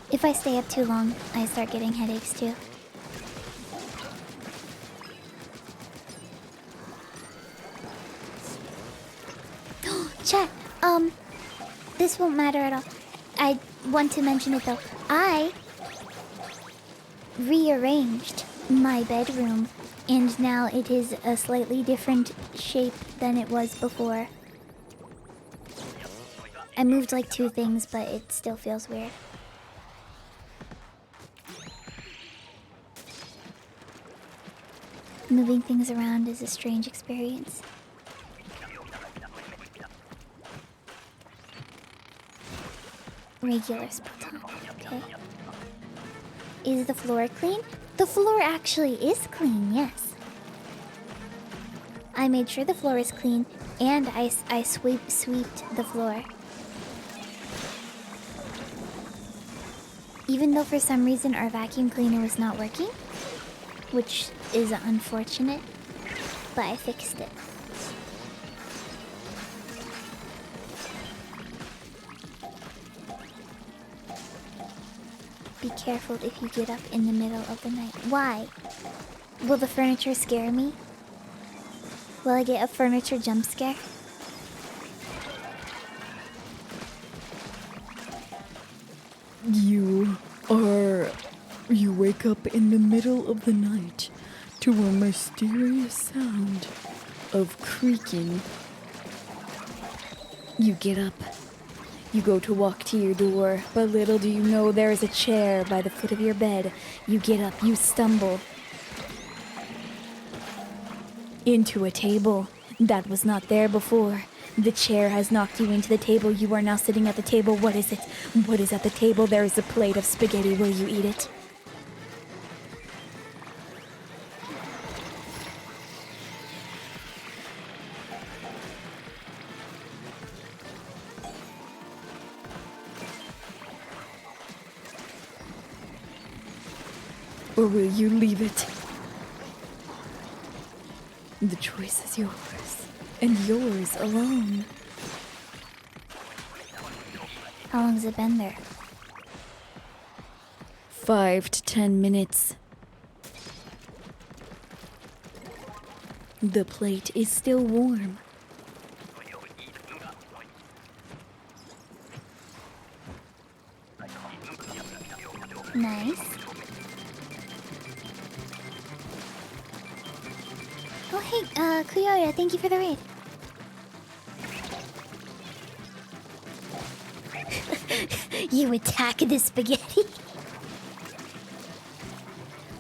If I stay up too long, I start getting headaches too. Chat, this won't matter at all. I want to mention it though. I rearranged my bedroom, and now it is a slightly different shape than it was before. I moved like 2 things, but it still feels weird. Moving things around is a strange experience. Regular spot on, okay. Is the floor clean? The floor actually is clean, yes. I made sure the floor is clean, and I sweeped the floor. Even though for some reason our vacuum cleaner was not working, which is unfortunate, but I fixed it. be careful if you get up in the middle of the night. Why? Will the furniture scare me? Will I get a furniture jump scare? You wake up in the middle of the night to a mysterious sound of creaking. You get up. You go to walk to your door, but little do you know there is a chair by the foot of your bed. You get up, you stumble into a table that was not there before. The chair has knocked you into the table. You are now sitting at the table. What is it? What is at the table? There is a plate of spaghetti. Will you eat it? Or will you leave it? The choice is yours, and yours alone. How long has it been there? 5 to 10 minutes. The plate is still warm. Nice. Oh hey, Kuyoya, thank you for the raid. You attack the spaghetti?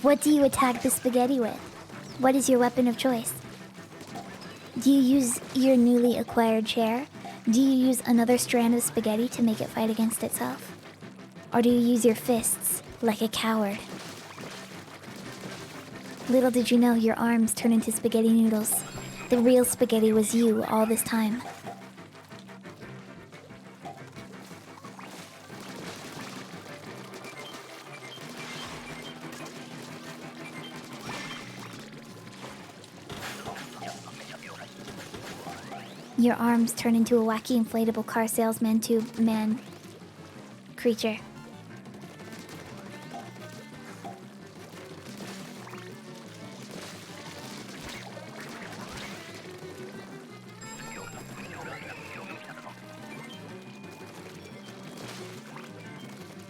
What do you attack the spaghetti with? What is your weapon of choice? Do you use your newly acquired chair? Do you use another strand of spaghetti to make it fight against itself? Or do you use your fists like a coward? Little did you know your arms turn into spaghetti noodles. The real spaghetti was you all this time. Your arms turn into a wacky inflatable car salesman tube man creature.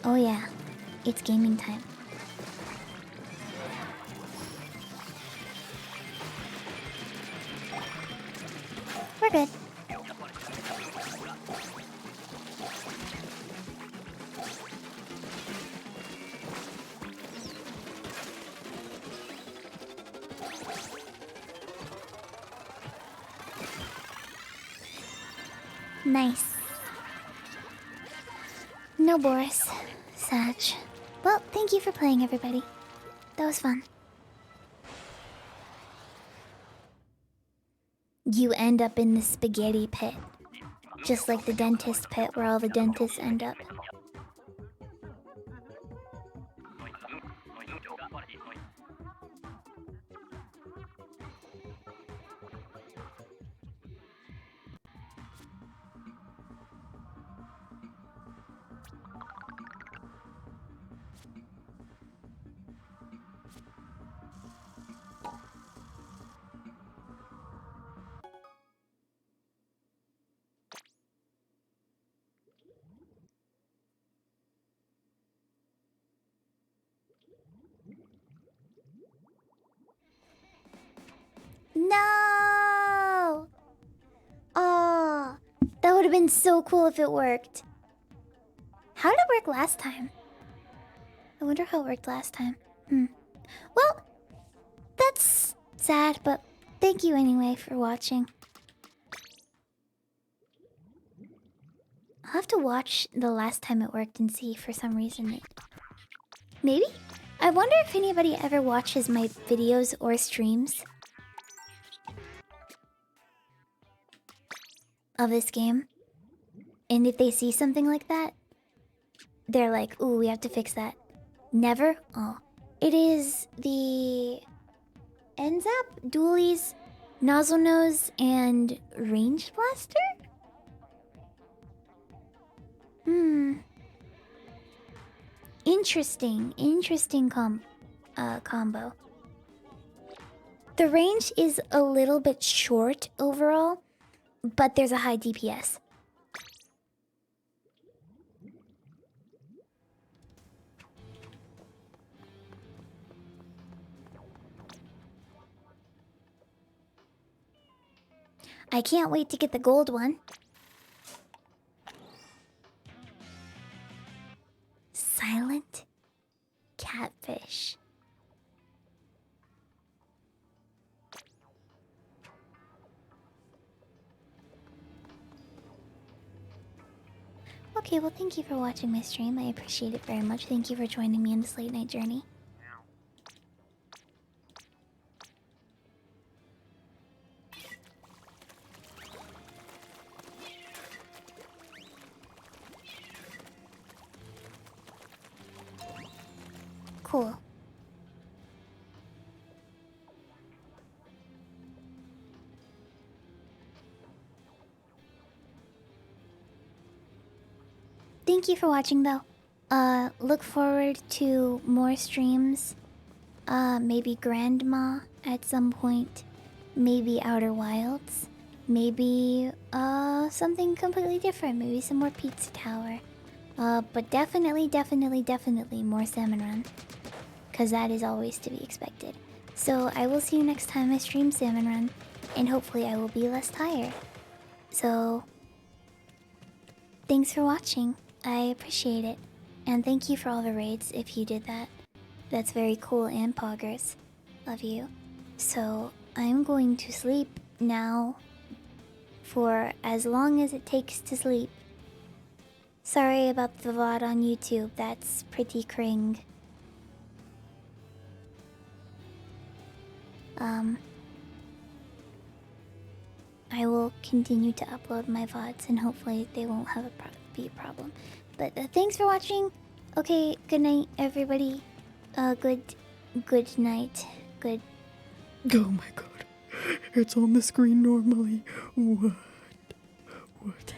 Oh yeah, it's gaming time. We're good. Nice. No Boris. Satch. Well, thank you for playing, everybody. That was fun. You end up in the spaghetti pit. Just like the dentist pit where all the dentists end up. No! Oh, that would have been so cool if it worked. How did it work last time? I wonder how it worked last time. Well, that's sad, but thank you anyway for watching. I'll have to watch the last time it worked and see for some reason it... Maybe? I wonder if anybody ever watches my videos or streams of this game. And if they see something like that, they're like, ooh, we have to fix that. Never? Oh. It is the Enzap, Dooley's, Nozzle Nose, and Range Blaster? Interesting combo. The range is a little bit short overall, but there's a high DPS. I can't wait to get the gold one. Silent catfish. Okay, well, thank you for watching my stream. I appreciate it very much. Thank you for joining me on this late night journey. Cool. Thank you for watching, though. Look forward to more streams. Maybe Grandma at some point. Maybe Outer Wilds. Maybe, something completely different. Maybe some more Pizza Tower. But definitely more Salmon Run. Because that is always to be expected. So I will see you next time I stream Salmon Run. And hopefully I will be less tired. So, thanks for watching. I appreciate it. And thank you for all the raids if you did that. That's very cool and poggers of you. So, I'm going to sleep now for as long as it takes to sleep. Sorry about the VOD on YouTube, that's pretty cring. I will continue to upload my VODs and hopefully they won't have be a problem. But thanks for watching. Okay, good night, everybody. Good night. Good. Oh my god. It's on the screen normally. What?